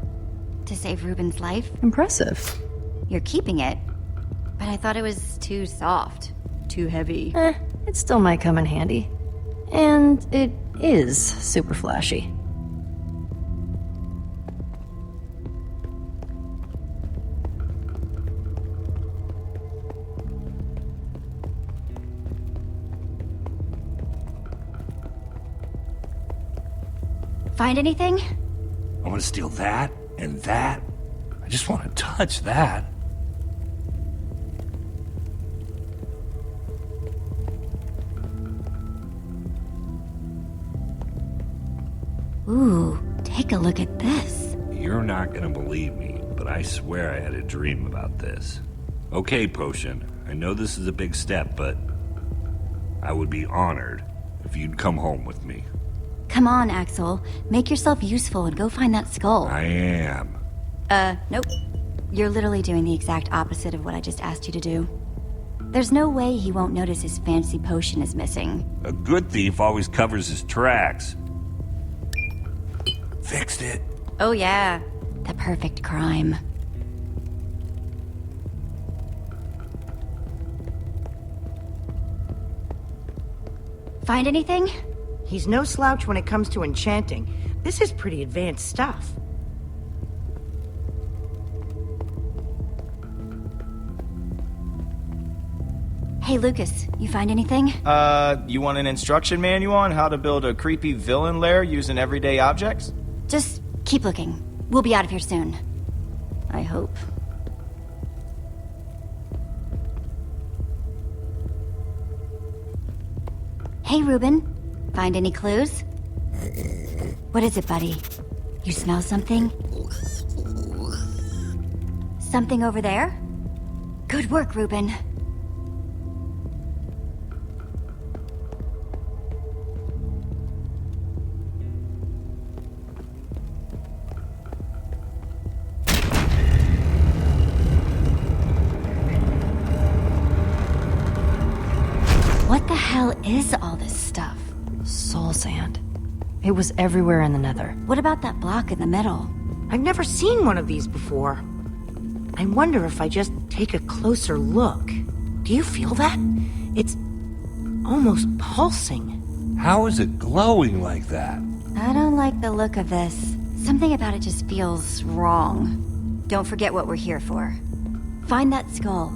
S3: to save Ruben's life.
S9: Impressive.
S3: You're keeping it, but I thought it was too soft. Too heavy.
S9: It still might come in handy. And it is super flashy.
S3: Find anything?
S4: I want to steal that and that. I just want to touch that.
S3: Ooh, take a look at this.
S4: You're not gonna believe me, but I swear I had a dream about this. Okay, Potion, I know this is a big step, but I would be honored if you'd come home with me.
S3: Come on, Axel. Make yourself useful and go find that skull.
S4: I am.
S3: Nope. You're literally doing the exact opposite of what I just asked you to do. There's no way he won't notice his fancy potion is missing.
S4: A good thief always covers his tracks. Fixed it.
S3: Oh yeah, the perfect crime. Find anything?
S2: He's no slouch when it comes to enchanting. This is pretty advanced stuff.
S3: Hey Lucas, you find anything?
S5: You want an instruction manual on how to build a creepy villain lair using everyday objects?
S3: Just keep looking. We'll be out of here soon. I hope. Hey, Ruben. Find any clues? What is it, buddy? You smell something? Something over there? Good work, Ruben. What the hell is all this stuff?
S9: Soul sand. It was everywhere in the Nether.
S3: What about that block in the middle?
S2: I've never seen one of these before. I wonder if I just take a closer look. Do you feel that? It's almost pulsing.
S4: How is it glowing like that?
S3: I don't like the look of this. Something about it just feels wrong. Don't forget what we're here for. Find that skull.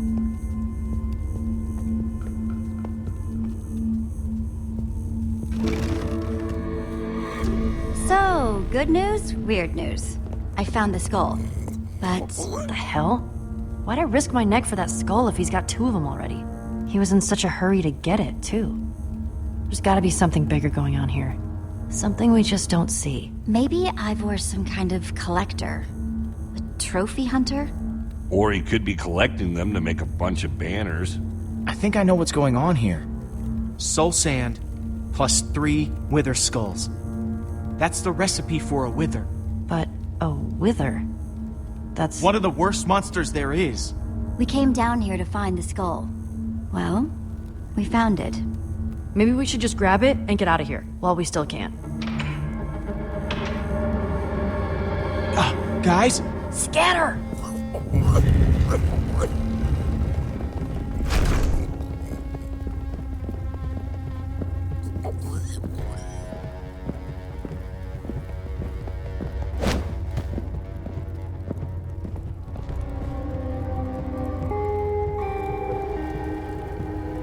S3: So, good news, weird news. I found the skull. But...
S9: What the hell? Why'd I risk my neck for that skull if he's got two of them already? He was in such a hurry to get it, too. There's gotta be something bigger going on here. Something we just don't see.
S3: Maybe Ivor's some kind of collector. A trophy hunter?
S4: Or he could be collecting them to make a bunch of banners.
S5: I think I know what's going on here. Soul sand plus 3 wither skulls. That's the recipe for a wither.
S9: But a wither? That's...
S5: one of the worst monsters there is.
S3: We came down here to find the skull. Well, we found it.
S9: Maybe we should just grab it and get out of here while we still can.
S5: Guys?
S9: Scatter!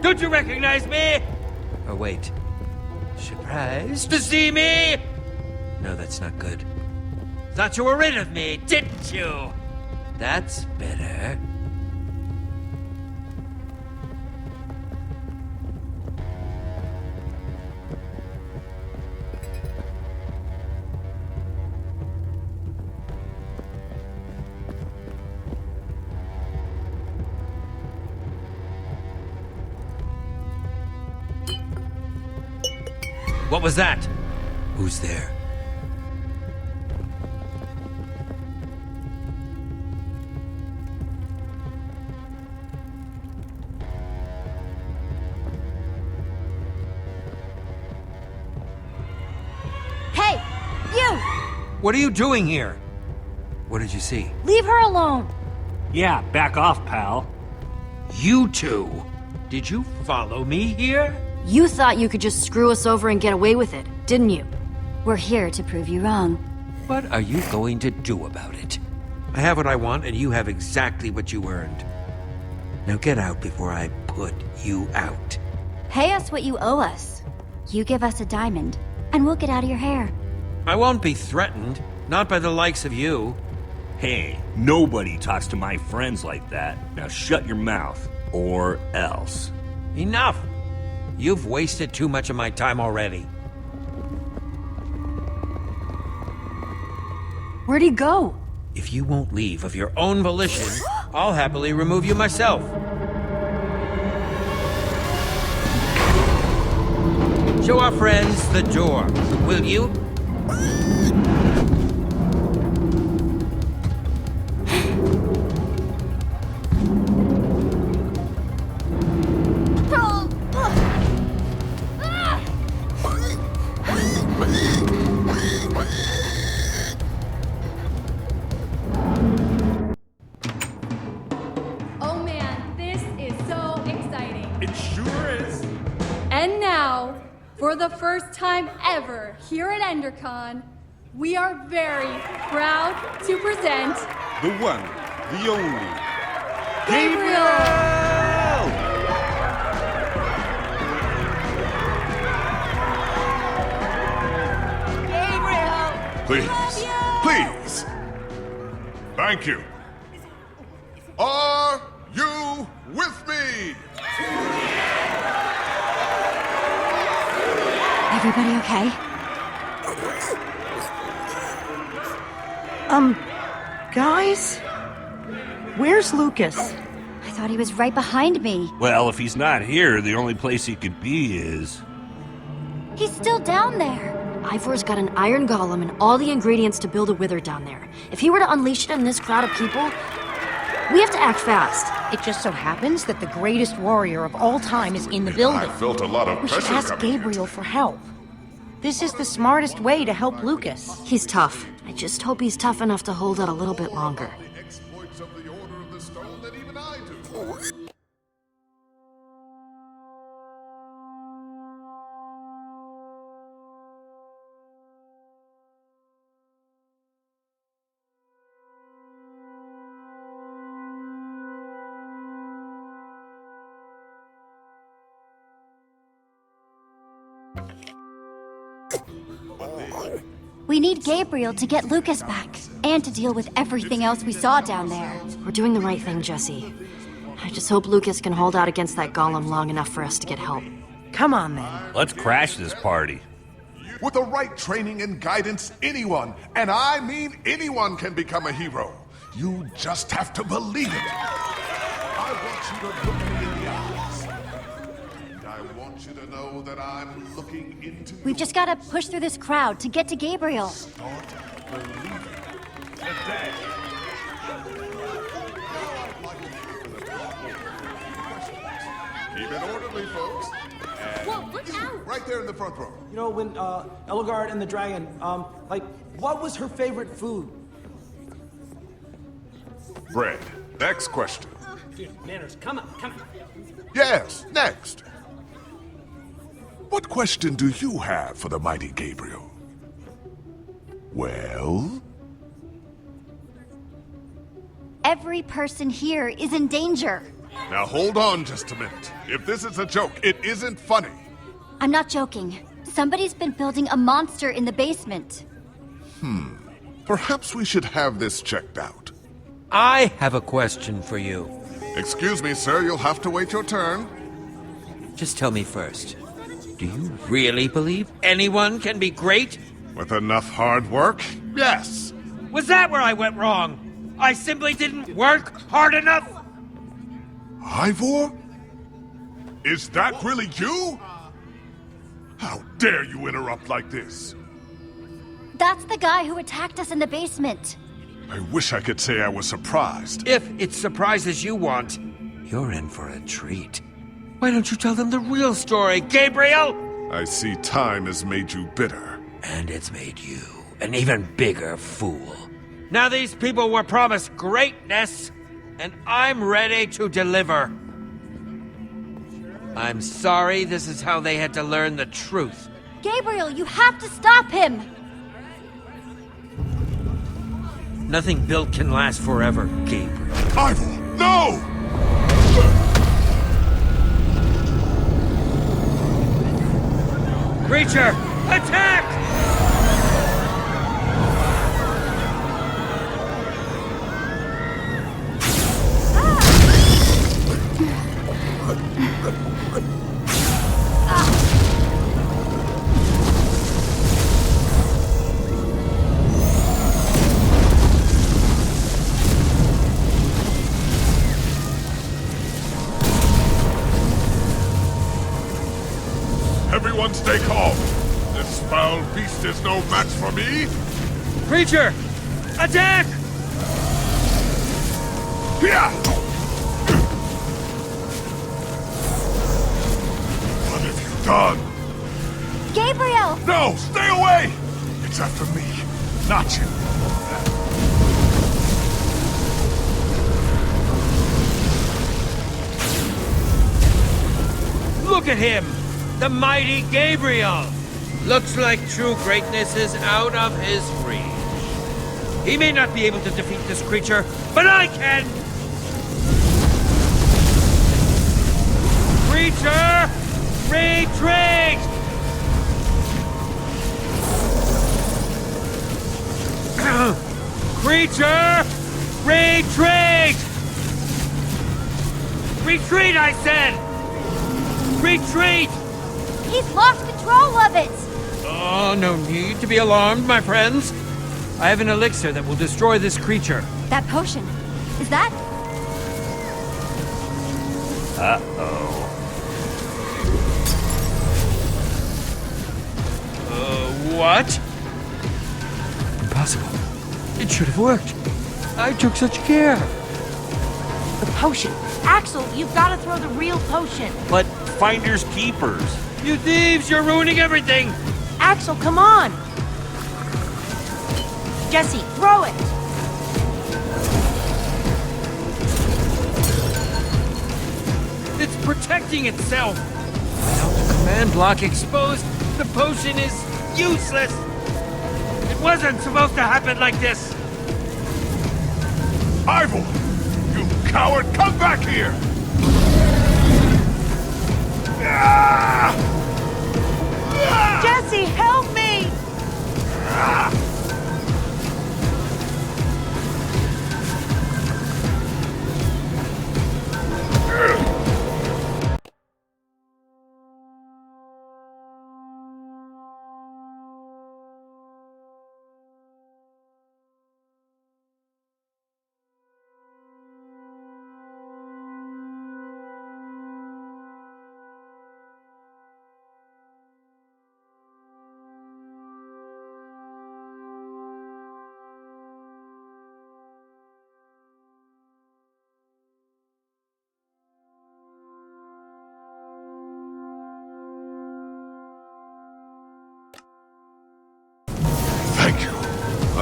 S10: Don't you recognize me? Oh, wait. Surprised to see me? No, that's not good. Thought you were rid of me, didn't you? That's better. What was that? Who's there?
S3: Hey, you!
S10: What are you doing here? What did you see?
S3: Leave her alone!
S1: Yeah, back off, pal.
S10: You two! Did you follow me here?
S9: You thought you could just screw us over and get away with it, didn't you?
S3: We're here to prove you wrong.
S10: What are you going to do about it? I have what I want, and you have exactly what you earned. Now get out before I put you out.
S3: Pay us what you owe us. You give us a diamond, and we'll get out of your hair.
S10: I won't be threatened. Not by the likes of you.
S4: Hey, nobody talks to my friends like that. Now shut your mouth, or else.
S10: Enough! You've wasted too much of my time already.
S9: Where'd he go?
S10: If you won't leave of your own volition, I'll happily remove you myself. Show our friends the door, will you?
S15: For the first time ever here at EnderCon, we are very proud to present
S12: The one, the only,
S15: Gabriel!
S12: Please, please. Thank you. Are you with me?
S3: Everybody okay?
S2: Guys? Where's Lucas?
S3: I thought he was right behind me.
S4: Well, if he's not here, the only place he could be is...
S3: He's still down there.
S9: Ivor's got an iron golem and all the ingredients to build a wither down there. If he were to unleash it on this crowd of people, we have to act fast.
S2: It just so happens that the greatest warrior of all time is in the building.
S12: I felt a lot of
S2: We should
S12: pressure
S2: ask
S12: coming
S2: Gabriel for help. This is the smartest way to help Lucas.
S9: He's tough. I just hope he's tough enough to hold out a little bit longer.
S12: The exploits of the Order of the Stone that even I do.
S3: We need Gabriel to get Lucas back, and to deal with everything else we saw down there.
S9: We're doing the right thing, Jesse. I just hope Lucas can hold out against that golem long enough for us to get help.
S2: Come on, then.
S4: Let's crash this party.
S12: With the right training and guidance, anyone, and I mean anyone, can become a hero. You just have to believe it. I want you to look me in the eyes. And I want you to know that I'm looking into
S3: We've just got to push through this crowd to get to Gabriel.
S12: Start believing today. Keep it orderly, folks. And
S15: Whoa, look out!
S12: right there in the front row.
S16: You know, when Elgard and the dragon, like, what was her favorite food?
S12: Bread. Next question.
S16: Dude, manners, come on.
S12: Yes, next. What question do you have for the mighty Gabriel? Well?
S3: Every person here is in danger.
S12: Now hold on just a minute. If this is a joke, it isn't funny.
S3: I'm not joking. Somebody's been building a monster in the basement.
S12: Perhaps we should have this checked out.
S10: I have a question for you.
S12: Excuse me, sir, you'll have to wait your turn.
S10: Just tell me first. Do you really believe anyone can be great?
S12: With enough hard work, yes.
S10: Was that where I went wrong? I simply didn't work hard enough?
S12: Ivor? Is that really you? How dare you interrupt like this?
S3: That's the guy who attacked us in the basement.
S12: I wish I could say I was surprised.
S10: If it's surprises you want, you're in for a treat. Why don't you tell them the real story, Gabriel?
S12: I see time has made you bitter.
S10: And it's made you an even bigger fool. Now these people were promised greatness, and I'm ready to deliver. I'm sorry this is how they had to learn the truth.
S3: Gabriel, you have to stop him!
S10: Nothing built can last forever, Gabriel.
S12: Ivor, no!
S10: Creature, attack!
S12: Everyone stay calm. This foul beast is no match for me.
S10: Creature, attack!
S12: Yeah! What have you done?
S3: Gabriel!
S12: No, stay away! It's after me, not you.
S10: Look at him! The mighty Gabriel! Looks like true greatness is out of his reach. He may not be able to defeat this creature, but I can! Creature, retreat! Creature, retreat! Retreat, I said! Retreat!
S3: He's lost control of it!
S10: Oh, no need to be alarmed, my friends. I have an elixir that will destroy this creature.
S3: That potion. Is that?
S4: Uh-oh.
S10: What? Impossible. It should have worked. I took such care.
S2: The potion. Axel, you've got to throw the real potion.
S4: But finders keepers.
S10: You thieves, you're ruining everything!
S2: Axel, come on! Jesse, throw it!
S10: It's protecting itself! Without the command block exposed, the potion is useless! It wasn't supposed to happen like this!
S12: Ivor! You coward, come back here!
S2: Jesse, help me!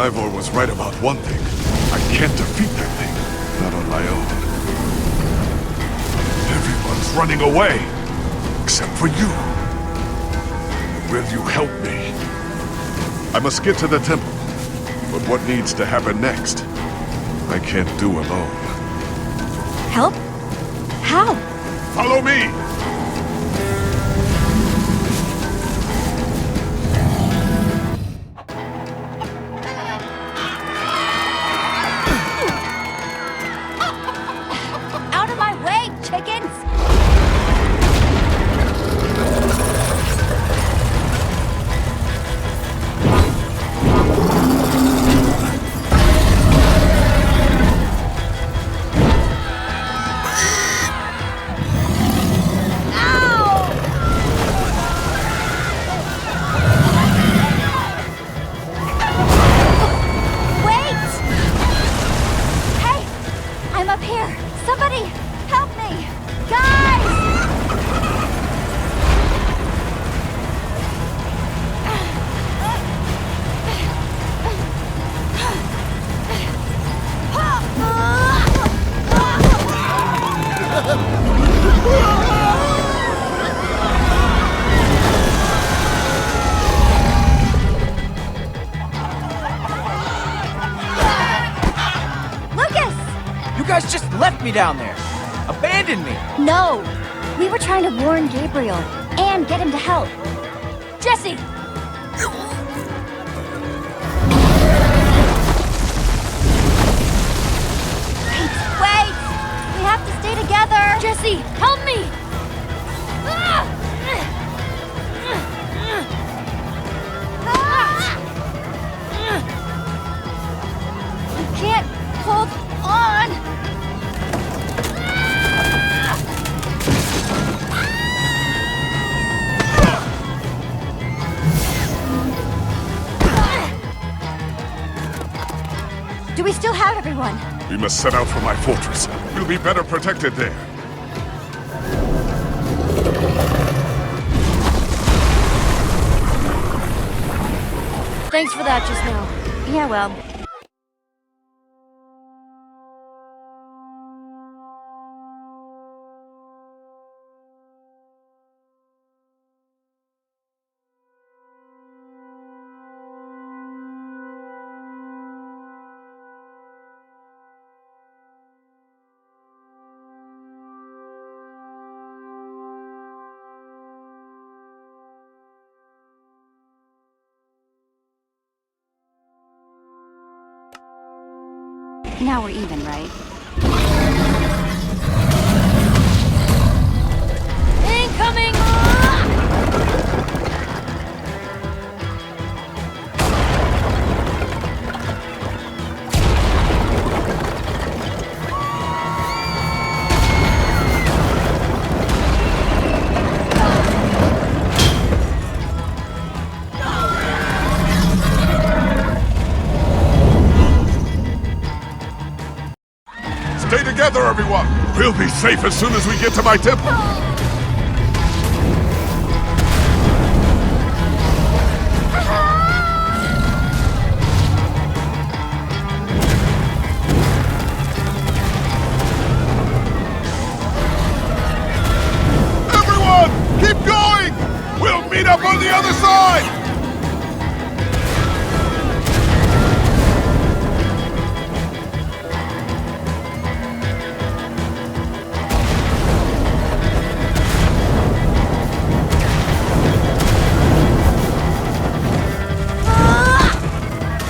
S12: Ivor was right about one thing. I can't defeat that thing. Not on my own. Everyone's running away. Except for you. Will you help me? I must get to the temple. But what needs to happen next? I can't do alone.
S3: Help? How?
S12: Follow me!
S3: Out of my way, chickens!
S5: Me down there. Abandon me.
S3: No. We were trying to warn Gabriel and get him to help. Jesse! Wait! We have to stay together. Jesse, help me! You can't hold on. Do we still have everyone?
S12: We must set out for my fortress. We'll be better protected there.
S9: Thanks for that just now.
S3: Yeah, well. Now we're even, right? Incoming!
S12: Stay together, everyone! We'll be safe as soon as we get to my temple! Everyone! Keep going! We'll meet up on the other side!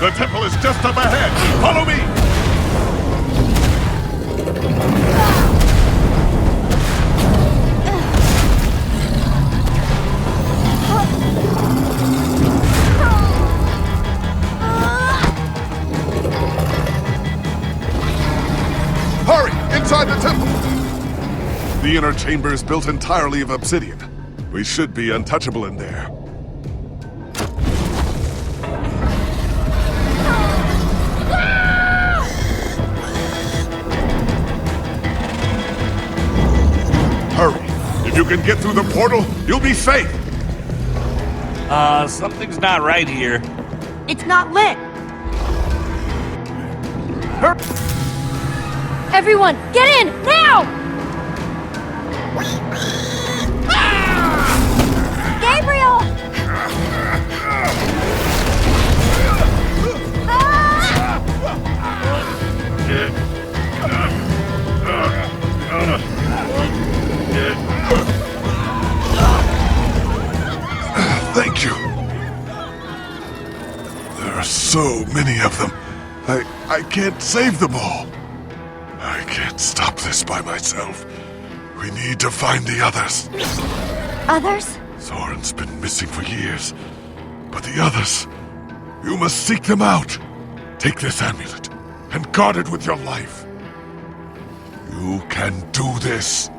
S12: The temple is just up ahead! Follow me! Hurry! Inside the temple! The inner chamber is built entirely of obsidian. We should be untouchable in there. If you can get through the portal, you'll be safe!
S4: Something's not right here.
S2: It's not lit!
S9: Everyone, get in, now! Gabriel!
S12: Thank you. There are so many of them. I can't save them all. I can't stop this by myself. We need to find the others.
S9: Others?
S12: Soren's been missing for years. But the others, you must seek them out. Take this amulet and guard it with your life. You can do this.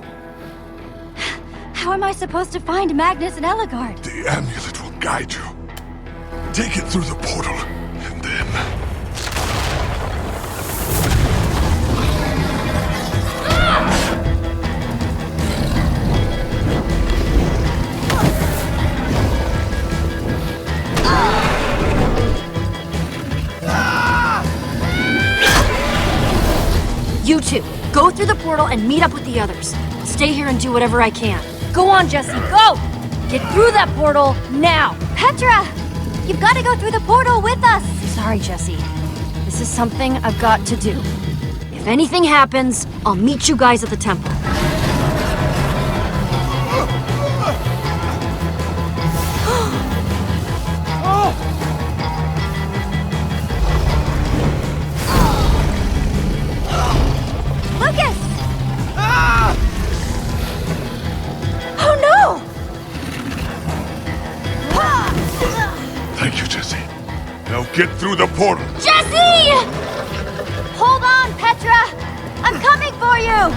S3: How am I supposed to find Magnus and Ellegard?
S12: The amulet will guide you. Take it through the portal, and then...
S9: You two, go through the portal and meet up with the others. I'll stay here and do whatever I can. Go on, Jesse, go! Get through that portal, now!
S3: Petra! You've got to go through the portal with us!
S9: Sorry, Jesse. This is something I've got to do. If anything happens, I'll meet you guys at the temple.
S3: Lucas! Oh no!
S12: Thank you, Jesse. Now get through the portal.
S3: Jesse! Hold on, Petra! I'm coming for you!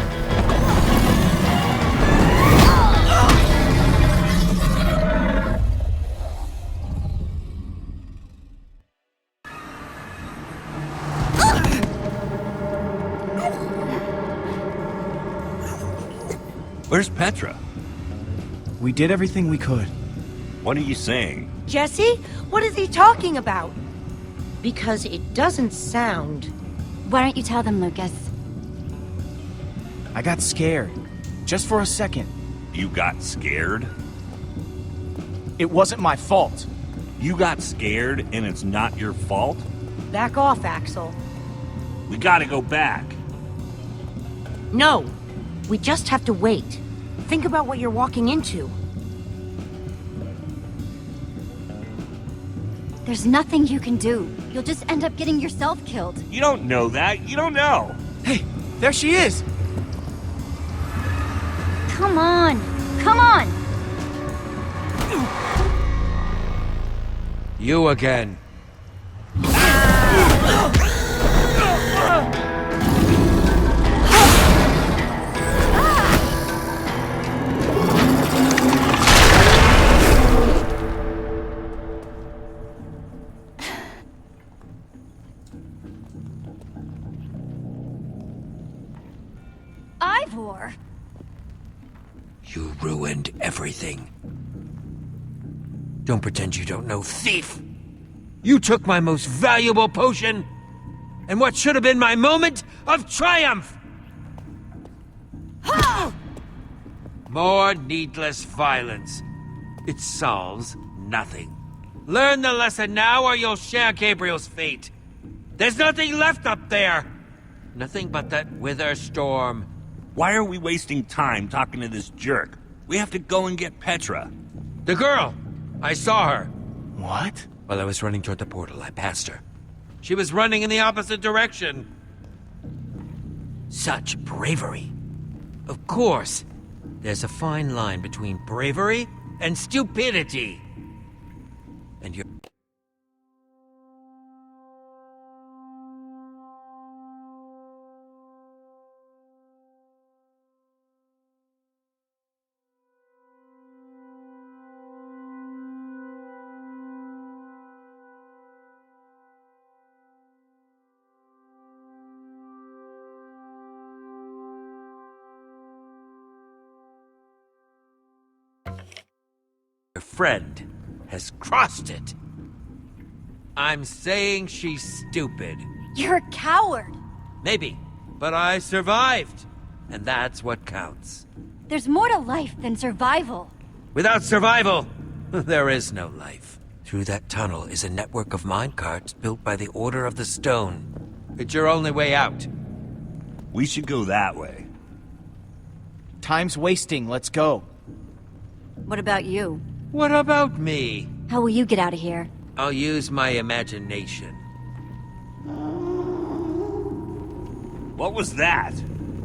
S4: Where's Petra?
S5: We did everything we could.
S4: What are you saying?
S2: Jesse? What is he talking about? Because it doesn't sound...
S3: Why don't you tell them, Lucas?
S5: I got scared. Just for a second.
S4: You got scared?
S5: It wasn't my fault.
S4: You got scared and it's not your fault?
S2: Back off, Axel.
S4: We gotta go back.
S2: No. We just have to wait. Think about what you're walking into.
S3: There's nothing you can do. You'll just end up getting yourself killed.
S4: You don't know that. You don't know.
S5: Hey, there she is!
S3: Come on! Come on!
S10: You again.
S3: Ivor!
S10: You ruined everything. Don't pretend you don't know, thief! You took my most valuable potion, and what should have been my moment of triumph! More needless violence. It solves nothing. Learn the lesson now or you'll share Gabriel's fate. There's nothing left up there! Nothing but that wither storm.
S4: Why are we wasting time talking to this jerk? We have to go and get Petra.
S10: The girl! I saw her.
S5: What?
S10: While I was running toward the portal, I passed her. She was running in the opposite direction. Such bravery. Of course, there's a fine line between bravery and stupidity. And you're... Your friend has crossed it. I'm saying she's stupid.
S3: You're a coward.
S10: Maybe. But I survived. And that's what counts.
S3: There's more to life than survival.
S10: Without survival, there is no life. Through that tunnel is a network of minecarts built by the Order of the Stone. It's your only way out.
S4: We should go that way.
S5: Time's wasting, let's go.
S3: What about you?
S10: What about me?
S3: How will you get out of here?
S10: I'll use my imagination.
S4: What was that?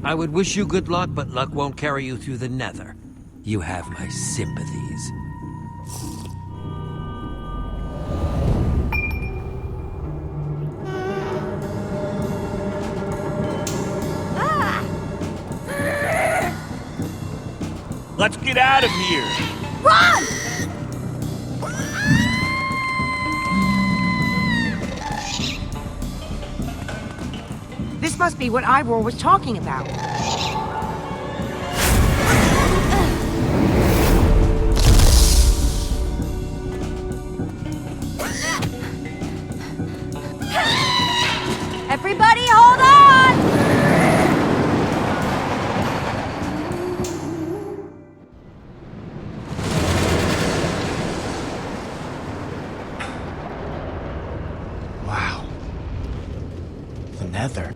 S10: I would wish you good luck, but luck won't carry you through the Nether. You have my sympathies.
S4: Let's get out of here!
S3: Run!
S2: This must be what Ivor was talking about.
S3: Everybody hold on!
S5: Wow. The Nether.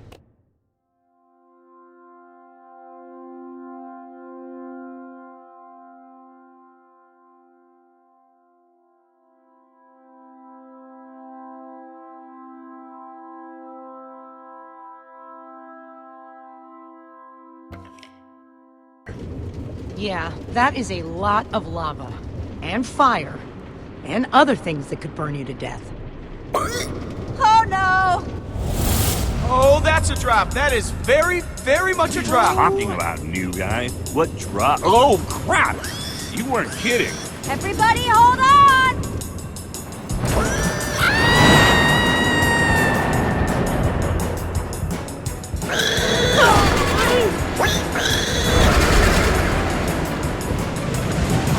S2: Yeah, that is a lot of lava. And fire. And other things that could burn you to death.
S3: Oh no!
S5: Oh, that's a drop. That is very, very much a drop.
S4: Talking about, new guy. What drop? Oh, crap! You weren't kidding.
S3: Everybody hold on!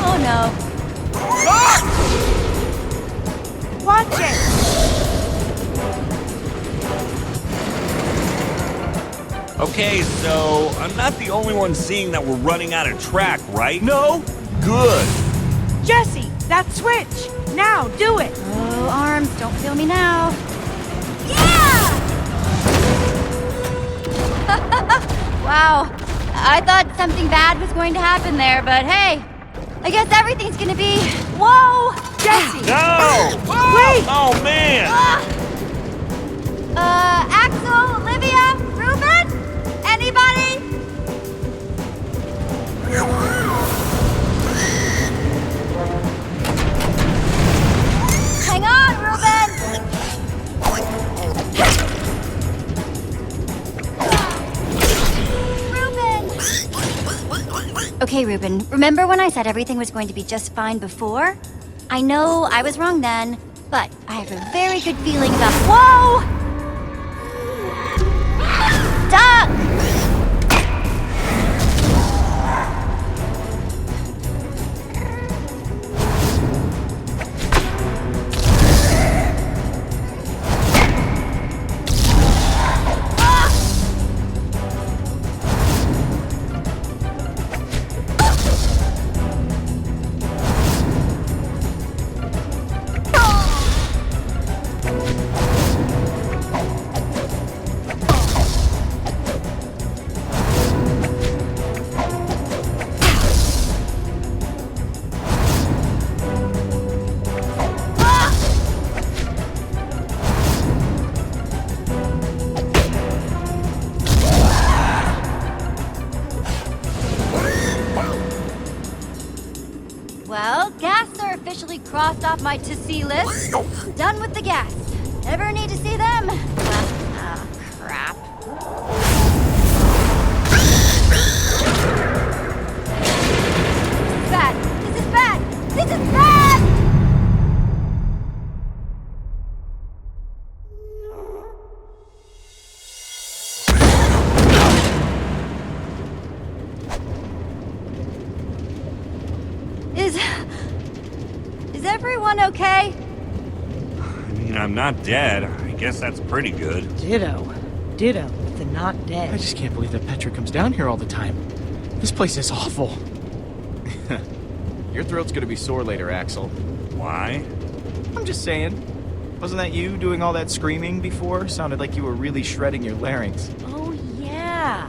S3: Oh no.
S2: Watch it!
S4: Okay, so I'm not the only one seeing that we're running out of track, right?
S5: No.
S4: Good.
S2: Jesse, that switch! Now, do it!
S3: Oh, arms, don't feel me now. Yeah! Wow. I thought something bad was going to happen there, but hey, I guess everything's gonna be... Whoa!
S2: Jesse!
S4: No!
S2: Wait!
S4: Oh, man!
S3: Axel, Olivia, Ruben? Anybody? Hang on, Ruben! Okay, Ruben, remember when I said everything was going to be just fine before? I know I was wrong then, but I have a very good feeling about... Whoa! Duck! Well, gas are officially crossed off my to-see list. Done with the gas. Ever need to see them? Oh, crap. Bad. This is bad. This is bad! Is everyone okay?
S4: I mean, I'm not dead. I guess that's pretty good.
S2: Ditto. Ditto with the not dead.
S5: I just can't believe that Petra comes down here all the time. This place is awful. Your throat's gonna be sore later, Axel.
S4: Why?
S5: I'm just saying. Wasn't that you doing all that screaming before? Sounded like you were really shredding your larynx.
S2: Oh, yeah.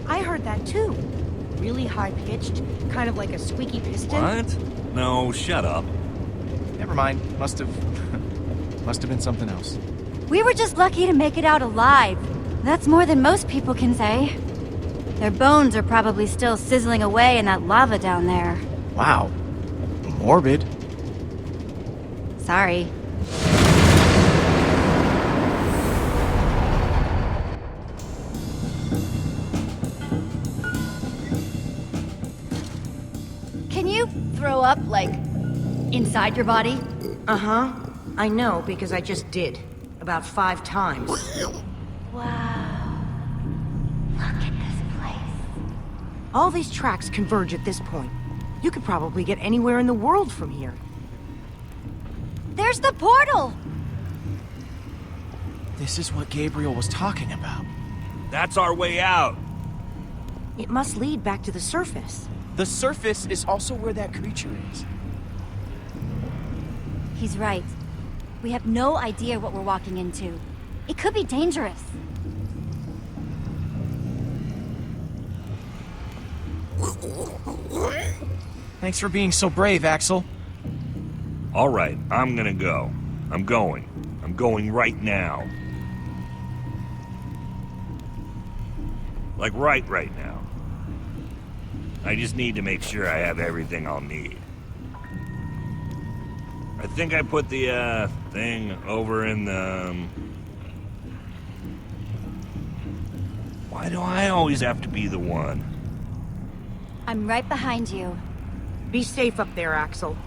S2: I heard that too. Really high-pitched, kind of like a squeaky piston.
S4: What? No, shut up.
S5: Never mind. Must have been something else.
S3: We were just lucky to make it out alive. That's more than most people can say. Their bones are probably still sizzling away in that lava down there.
S5: Wow. Morbid.
S3: Sorry. Can you throw up, like, inside your body?
S2: Uh-huh. I know, because I just did. About 5 times.
S3: Wow. Look at this place.
S2: All these tracks converge at this point. You could probably get anywhere in the world from here.
S3: There's the portal!
S5: This is what Gabriel was talking about.
S4: That's our way out.
S2: It must lead back to the surface.
S5: The surface is also where that creature is.
S3: He's right. We have no idea what we're walking into. It could be dangerous.
S5: Thanks for being so brave, Axel.
S4: All right, I'm gonna go. I'm going. I'm going right now. Like right now. I just need to make sure I have everything I'll need. I think I put the, thing over in the... Why do I always have to be the one?
S3: I'm right behind you.
S2: Be safe up there, Axel.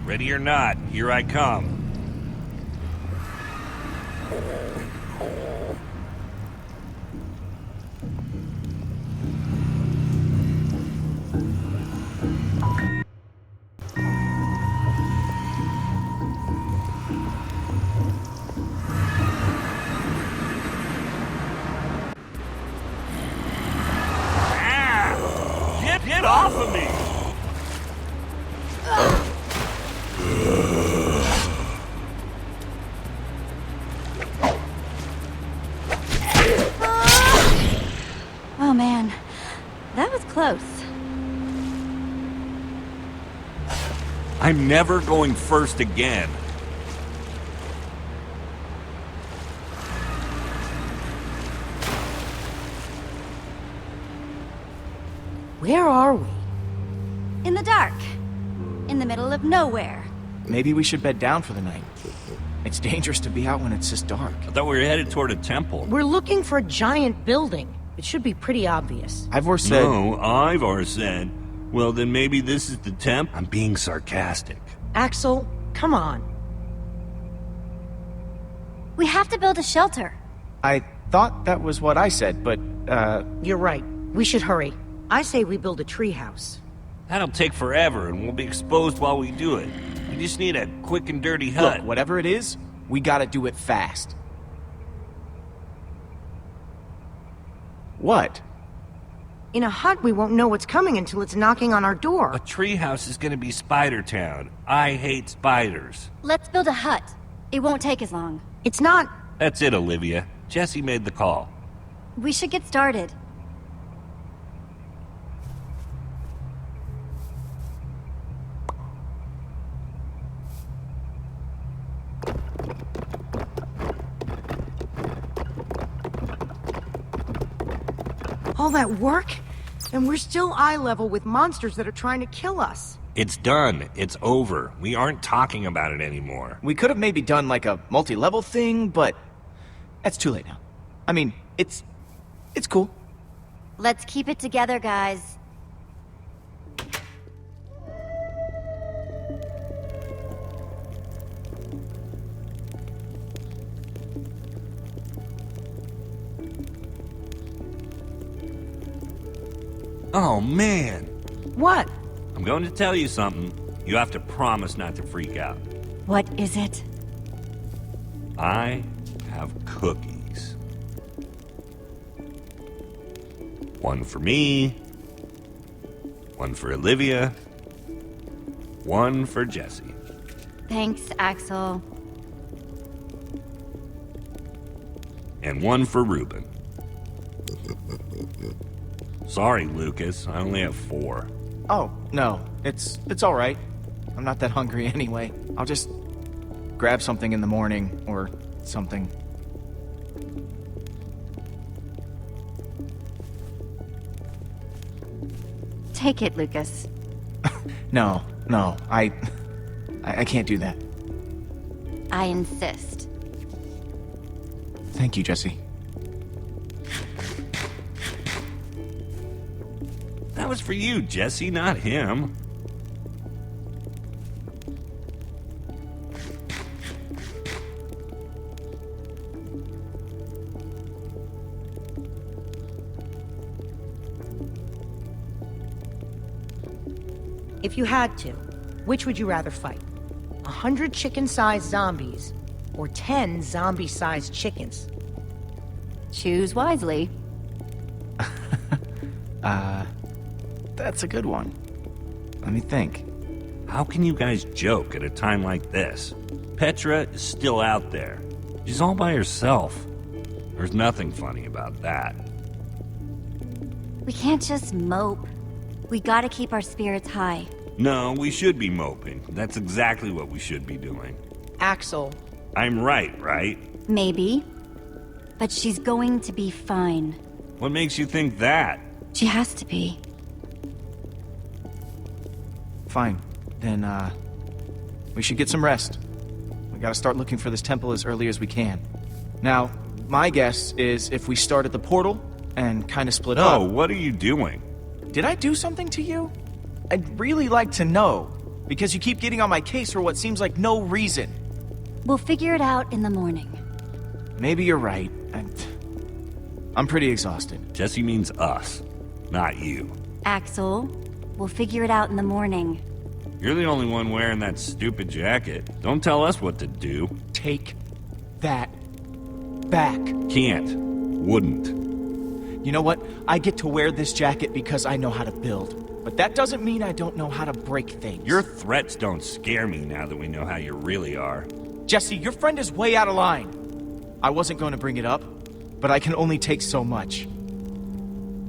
S4: Ready or not, here I come. Get off of me!
S3: Oh man, that was close.
S4: I'm never going first again.
S2: Where are we?
S3: In the dark. In the middle of nowhere.
S5: Maybe we should bed down for the night. It's dangerous to be out when it's this dark.
S4: I thought we were headed toward a temple.
S2: We're looking for a giant building. It should be pretty obvious.
S5: Ivor said...
S4: No, Ivor said. Well, then maybe this is the temple? I'm being sarcastic.
S2: Axel, come on.
S3: We have to build a shelter.
S5: I thought that was what I said, but,
S2: You're right. We should hurry. I say we build a treehouse.
S4: That'll take forever, and we'll be exposed while we do it. We just need a quick and dirty hut.
S5: Look, whatever it is, we gotta do it fast. What?
S2: In a hut, we won't know what's coming until it's knocking on our door.
S4: A treehouse is gonna be Spider Town. I hate spiders.
S3: Let's build a hut. It won't take as long.
S2: It's not...
S4: That's it, Olivia. Jesse made the call.
S3: We should get started.
S2: All that work? And we're still eye level with monsters that are trying to kill us.
S4: It's done. It's over. We aren't talking about it anymore.
S5: We could have maybe done like a multi-level thing, but that's too late now. I mean, it's cool.
S3: Let's keep it together, guys.
S4: Oh, man.
S2: What?
S4: I'm going to tell you something. You have to promise not to freak out.
S3: What is it?
S4: I have cookies. One for me. One for Olivia. One for Jesse.
S3: Thanks, Axel.
S4: And one for Ruben. Sorry, Lucas. I only have 4.
S5: Oh, no. It's all right. I'm not that hungry anyway. I'll just grab something in the morning or something.
S3: Take it, Lucas.
S5: No, I can't do that.
S3: I insist.
S5: Thank you, Jesse.
S4: That was for you, Jesse, not him.
S2: If you had to, which would you rather fight? 100 chicken-sized zombies or 10 zombie-sized chickens?
S3: Choose wisely.
S5: That's a good one. Let me think.
S4: How can you guys joke at a time like this? Petra is still out there. She's all by herself. There's nothing funny about that.
S3: We can't just mope. We gotta keep our spirits high.
S4: No, we should be moping. That's exactly what we should be doing.
S2: Axel.
S4: I'm right?
S3: Maybe. But she's going to be fine.
S4: What makes you think that?
S3: She has to be.
S5: Fine. Then, we should get some rest. We gotta start looking for this temple as early as we can. Now, my guess is if we start at the portal and kinda split up...
S4: Oh, what are you doing?
S5: Did I do something to you? I'd really like to know, because you keep getting on my case for what seems like no reason.
S3: We'll figure it out in the morning.
S5: Maybe you're right. I'm pretty exhausted.
S4: Jesse means us, not you.
S3: Axel, we'll figure it out in the morning.
S4: You're the only one wearing that stupid jacket. Don't tell us what to do.
S5: Take that back.
S4: Can't. Wouldn't.
S5: You know what? I get to wear this jacket because I know how to build. But that doesn't mean I don't know how to break things.
S4: Your threats don't scare me now that we know how you really are.
S5: Jesse, your friend is way out of line. I wasn't going to bring it up, but I can only take so much.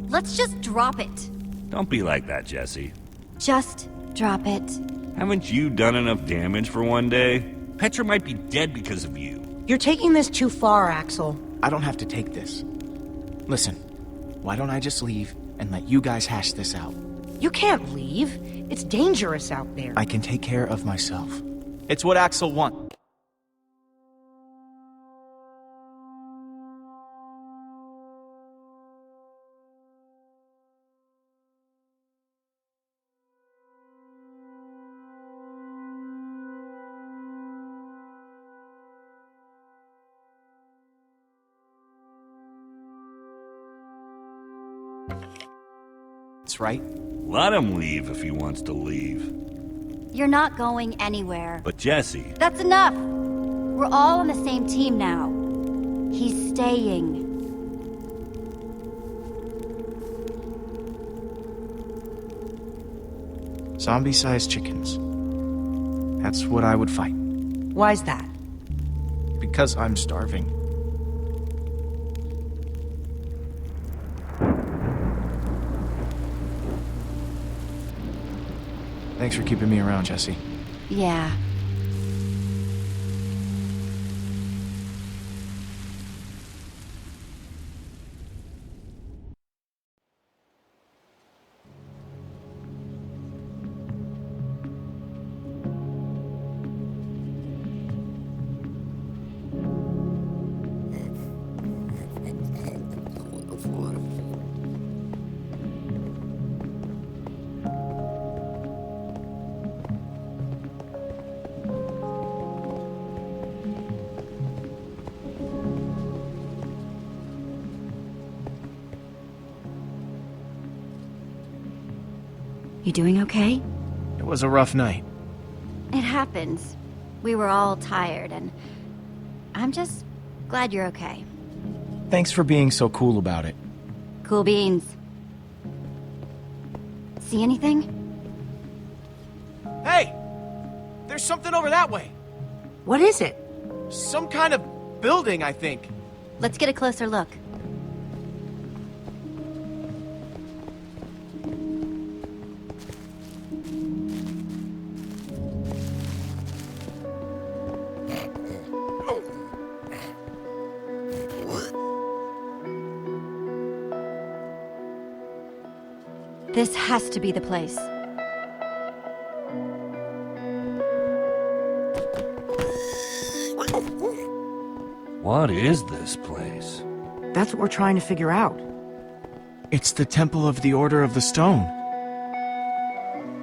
S3: Let's just drop it.
S4: Don't be like that, Jesse.
S3: Just drop it.
S4: Haven't you done enough damage for one day? Petra might be dead because of you.
S2: You're taking this too far, Axel.
S5: I don't have to take this. Listen, why don't I just leave and let you guys hash this out?
S2: You can't leave. It's dangerous out there.
S5: I can take care of myself. It's what Axel wants. That's right.
S4: Let him leave if he wants to leave.
S3: You're not going anywhere.
S4: But Jesse...
S3: That's enough! We're all on the same team now. He's staying.
S5: Zombie-sized chickens. That's what I would fight.
S2: Why's that?
S5: Because I'm starving. Thanks for keeping me around, Jesse.
S3: Yeah. You doing okay?
S5: It was a rough night.
S3: It happens. We were all tired, and I'm just glad you're okay.
S5: Thanks for being so cool about it.
S3: Cool beans. See anything?
S5: Hey! There's something over that way.
S2: What is it?
S5: Some kind of building, I think.
S3: Let's get a closer look. This has to be the place.
S4: What is this place?
S2: That's what we're trying to figure out.
S5: It's the Temple of the Order of the Stone.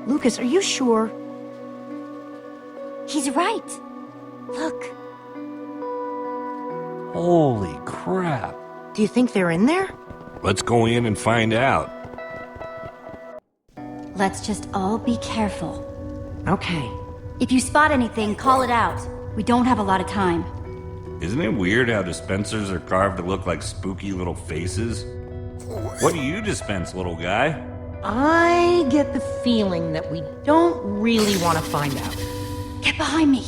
S2: Lucas, are you sure?
S3: He's right. Look.
S4: Holy crap.
S2: Do you think they're in there?
S4: Let's go in and find out.
S3: Let's just all be careful.
S2: Okay.
S3: If you spot anything, call it out. We don't have a lot of time.
S4: Isn't it weird how dispensers are carved to look like spooky little faces? What do you dispense, little guy?
S2: I get the feeling that we don't really want to find out.
S3: Get behind me.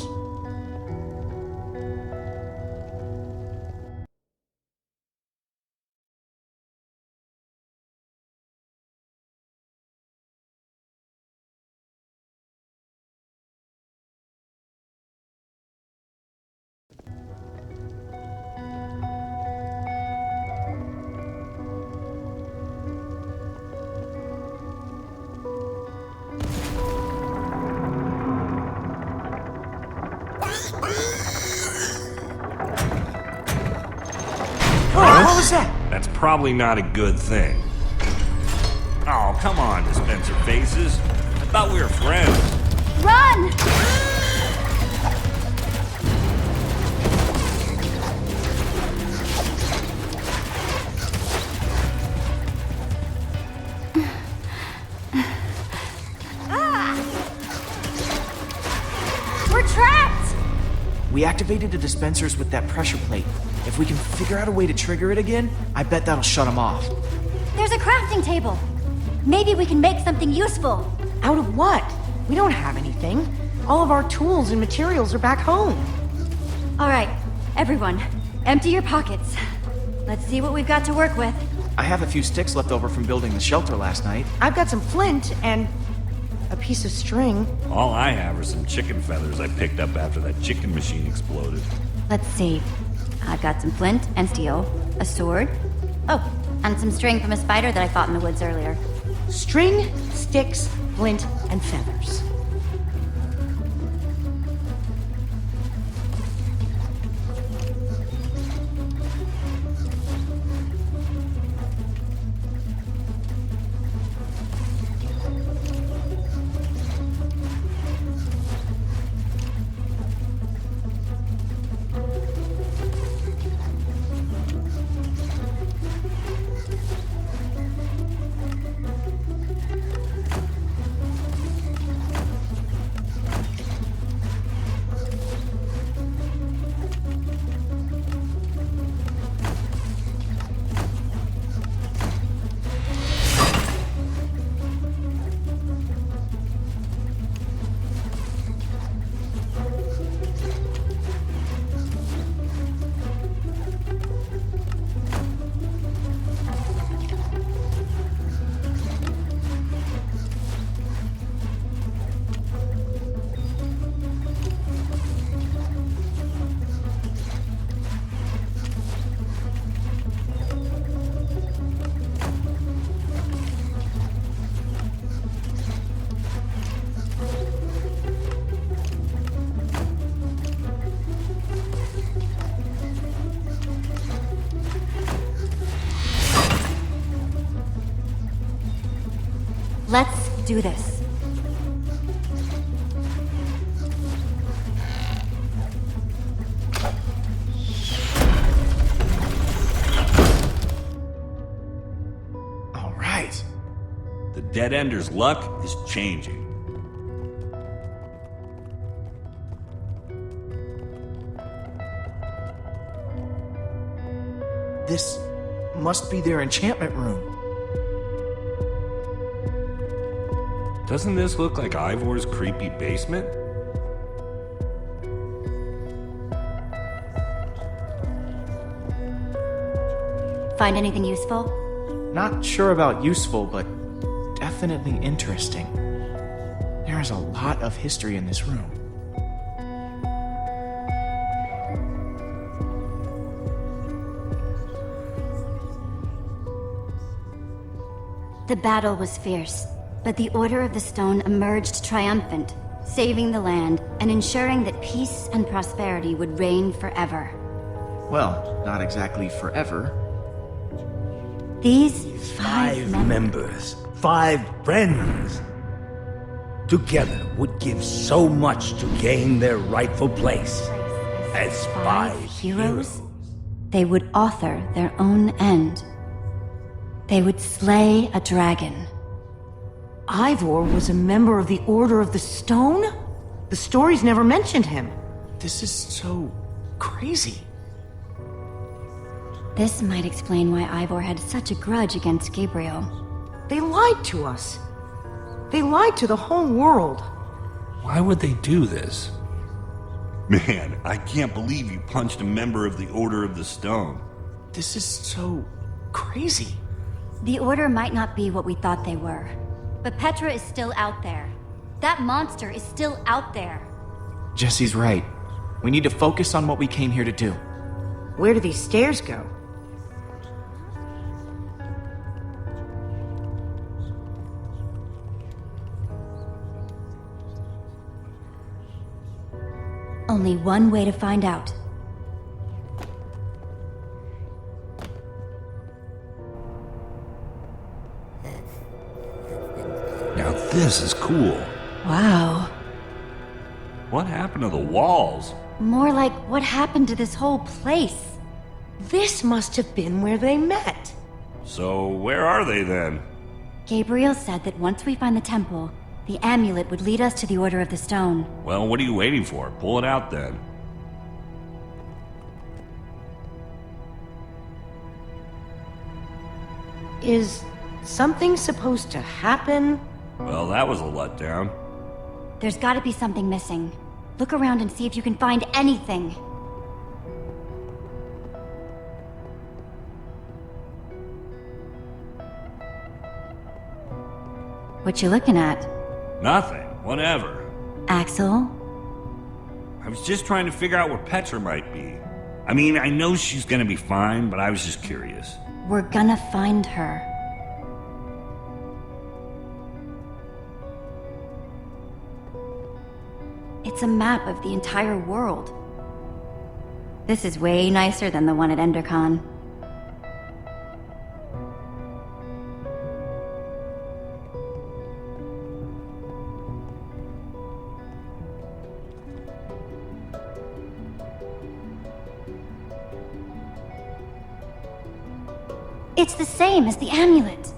S2: What was that?
S4: That's probably not a good thing. Oh, come on, dispenser faces. I thought we were friends.
S3: Run! We're trapped!
S5: We activated the dispensers with that pressure plate. If we can figure out a way to trigger it again, I bet that'll shut them off.
S3: There's a crafting table. Maybe we can make something useful.
S2: Out of what? We don't have anything. All of our tools and materials are back home.
S3: All right, everyone, empty your pockets. Let's see what we've got to work with.
S5: I have a few sticks left over from building the shelter last night.
S2: I've got some flint and a piece of string.
S4: All I have are some chicken feathers I picked up after that chicken machine exploded.
S3: Let's see. I've got some flint and steel, a sword. Oh, and some string from a spider that I fought in the woods earlier.
S2: String, sticks, flint, and feathers.
S3: Let's do this.
S5: All right.
S4: The Dead Ender's luck is changing.
S5: This must be their enchantment room.
S4: Doesn't this look like Ivor's creepy basement?
S3: Find anything useful?
S5: Not sure about useful, but definitely interesting. There is a lot of history in this room.
S3: The battle was fierce, but the Order of the Stone emerged triumphant, saving the land and ensuring that peace and prosperity would reign forever.
S5: Well, not exactly forever.
S3: These
S1: Five members, 5 friends, together would give so much to gain their rightful place as 5 heroes.
S3: They would author their own end. They would slay a dragon.
S2: Ivor was a member of the Order of the Stone? The stories never mentioned him.
S5: This is so crazy.
S3: This might explain why Ivor had such a grudge against Gabriel.
S2: They lied to us. They lied to the whole world.
S4: Why would they do this? Man, I can't believe you punched a member of the Order of the Stone.
S5: This is so crazy.
S3: The Order might not be what we thought they were, but Petra is still out there. That monster is still out there.
S5: Jesse's right. We need to focus on what we came here to do.
S2: Where do these stairs go?
S3: Only one way to find out.
S4: Now this is cool.
S3: Wow.
S4: What happened to the walls?
S3: More like what happened to this whole place.
S2: This must have been where they met.
S4: So where are they then?
S3: Gabriel said that once we find the temple, the amulet would lead us to the Order of the Stone.
S4: Well, what are you waiting for? Pull it out then.
S2: Is something supposed to happen?
S4: Well, that was a letdown.
S3: There's gotta be something missing. Look around and see if you can find anything. What you looking at?
S4: Nothing. Whatever.
S3: Axel?
S4: I was just trying to figure out where Petra might be. I mean, I know she's gonna be fine, but I was just curious.
S3: We're gonna find her. It's a map of the entire world. This is way nicer than the one at EnderCon. It's the same as the amulet.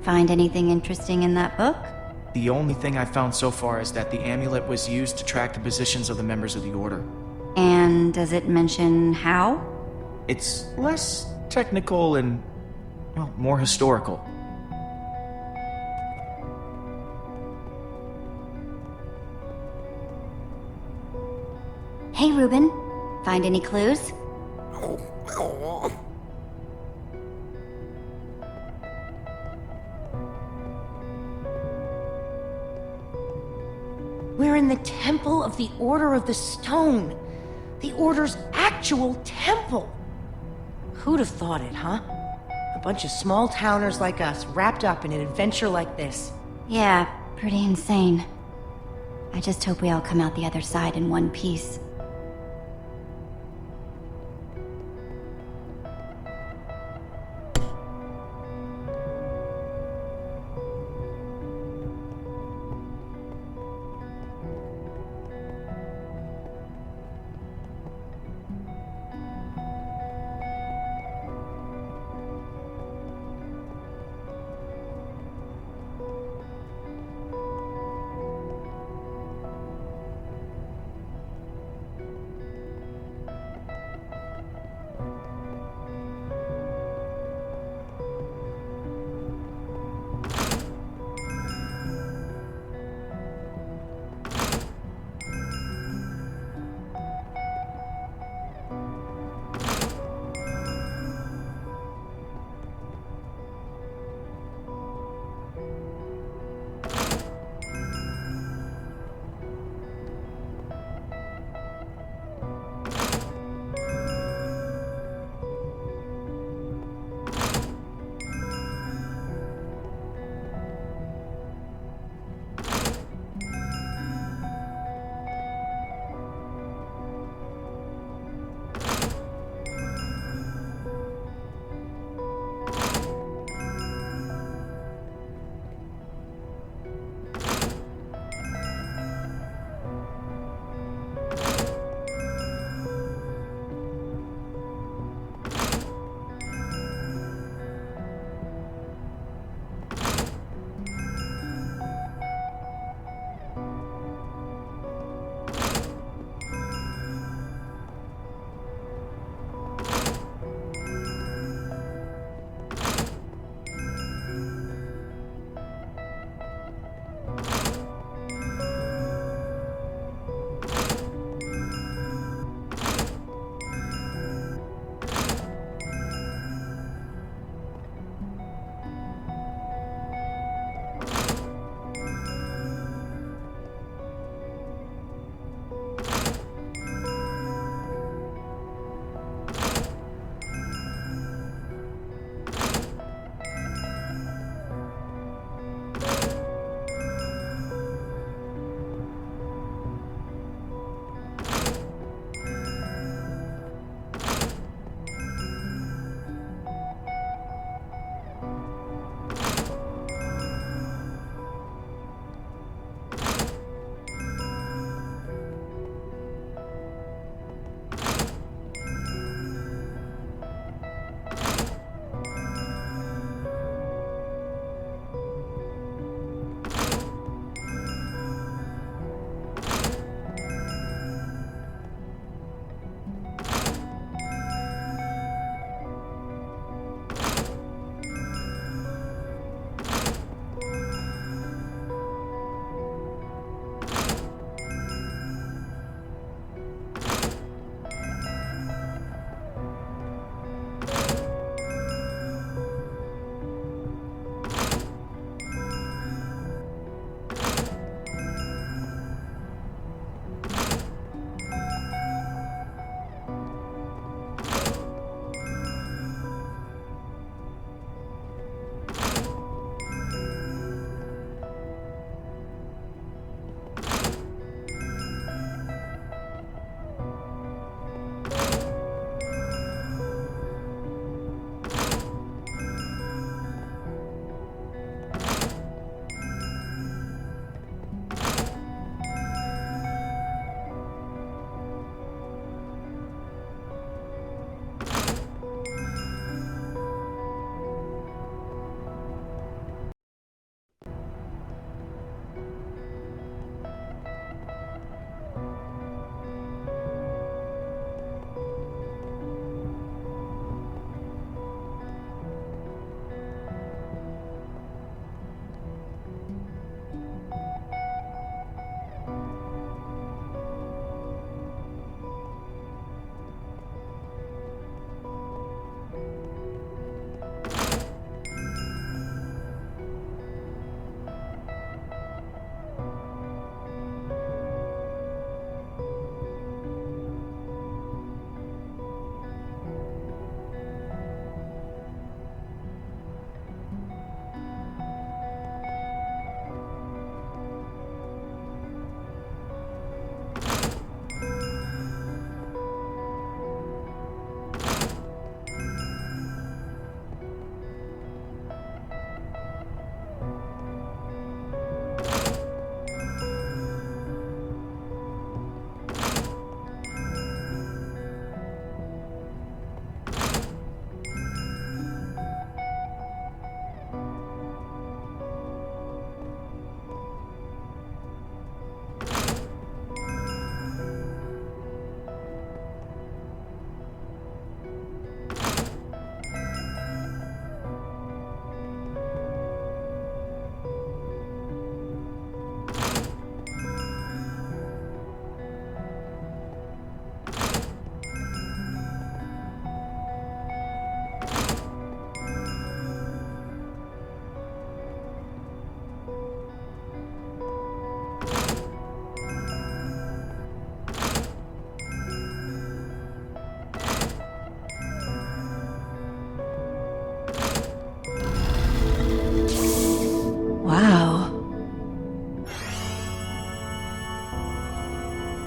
S3: Find anything interesting in that book?
S5: The only thing I've found so far is that the amulet was used to track the positions of the members of the Order.
S3: And does it mention how?
S5: It's less technical and, well, more historical.
S3: Hey, Reuben. Find any clues?
S2: We're in the Temple of the Order of the Stone. The Order's actual temple. Who'd have thought it, huh? A bunch of small-towners like us wrapped up in an adventure like this.
S3: Yeah, pretty insane. I just hope we all come out the other side in one piece.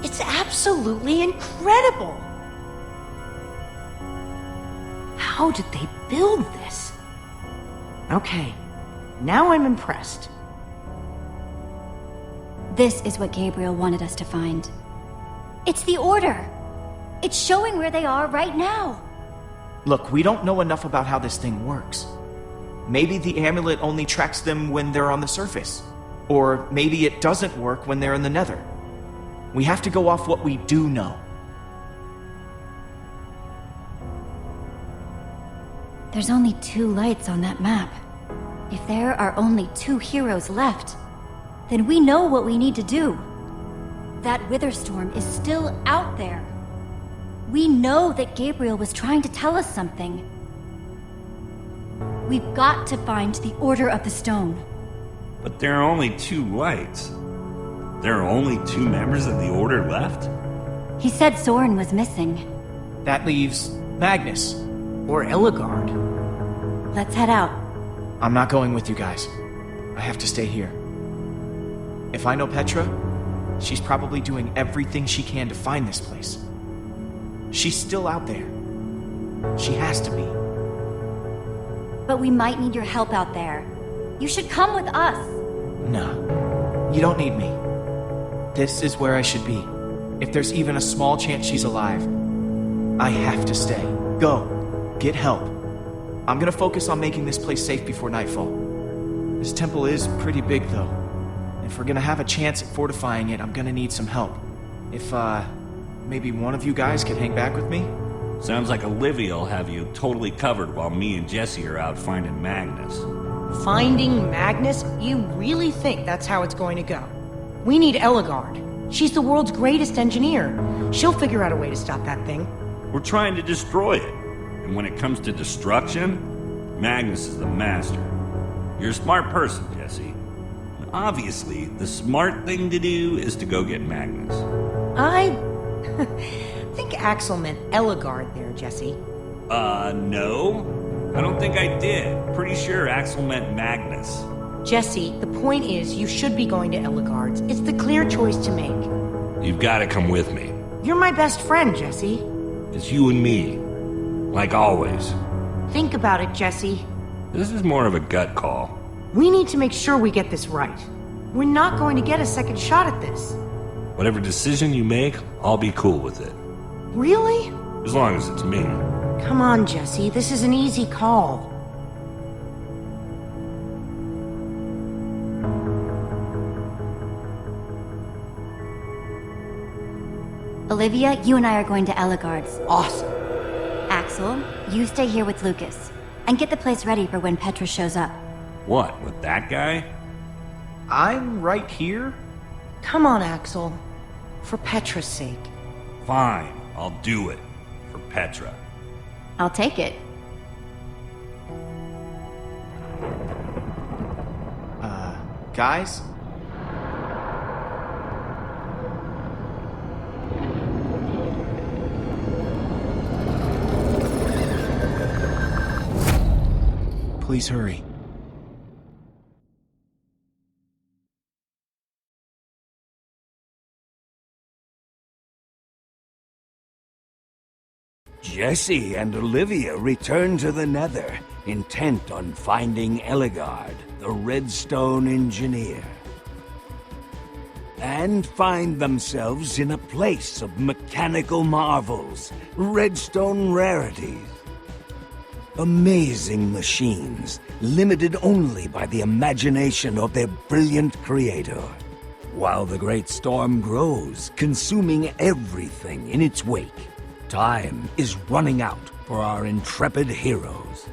S2: It's absolutely incredible! How did they build this? Okay, now I'm impressed.
S3: This is what Gabriel wanted us to find. It's the Order! It's showing where they are right now!
S5: Look, we don't know enough about how this thing works. Maybe the amulet only tracks them when they're on the surface. Or maybe it doesn't work when they're in the Nether. We have to go off what we do know.
S3: There's only 2 lights on that map. If there are only 2 heroes left, then we know what we need to do. That Witherstorm is still out there. We know that Gabriel was trying to tell us something. We've got to find the Order of the Stone.
S4: But there are only 2 lights. There are only 2 members of the Order left?
S3: He said Soren was missing.
S5: That leaves Magnus.
S2: Or Ellegaard.
S3: Let's head out.
S5: I'm not going with you guys. I have to stay here. If I know Petra, she's probably doing everything she can to find this place. She's still out there. She has to be.
S3: But we might need your help out there. You should come with us.
S5: No, you don't need me. This is where I should be. If there's even a small chance she's alive, I have to stay. Go. Get help. I'm gonna focus on making this place safe before nightfall. This temple is pretty big, though. If we're gonna have a chance at fortifying it, I'm gonna need some help. If, maybe one of you guys could hang back with me?
S4: Sounds like Olivia will have you totally covered while me and Jesse are out finding Magnus.
S2: Finding Magnus? You really think that's how it's going to go? We need Ellegaard. She's the world's greatest engineer. She'll figure out a way to stop that thing.
S4: We're trying to destroy it. And when it comes to destruction, Magnus is the master. You're a smart person, Jesse. And obviously, the smart thing to do is to go get Magnus.
S2: I think Axel meant Ellegaard there, Jesse.
S4: No. I don't think I did. Pretty sure Axel meant Magnus.
S2: Jesse, the point is, you should be going to Ellegaard's. It's the clear choice to make.
S4: You've got to come with me.
S2: You're my best friend, Jesse.
S4: It's you and me. Like always.
S2: Think about it, Jesse.
S4: This is more of a gut call.
S2: We need to make sure we get this right. We're not going to get a second shot at this.
S4: Whatever decision you make, I'll be cool with it.
S2: Really?
S4: As long as it's me.
S2: Come on, Jesse. This is an easy call.
S3: Olivia, you and I are going to Ellegaard's.
S2: Awesome.
S3: Axel, you stay here with Lucas. And get the place ready for when Petra shows up.
S4: What, with that guy?
S5: I'm right here?
S2: Come on, Axel. For Petra's sake.
S4: Fine, I'll do it. For Petra.
S3: I'll take it.
S5: Guys? Please hurry.
S1: Jesse and Olivia return to the Nether, intent on finding Ellegaard, the Redstone Engineer. And find themselves in a place of mechanical marvels, redstone rarities. Amazing machines, limited only by the imagination of their brilliant creator. While the great storm grows, consuming everything in its wake, time is running out for our intrepid heroes.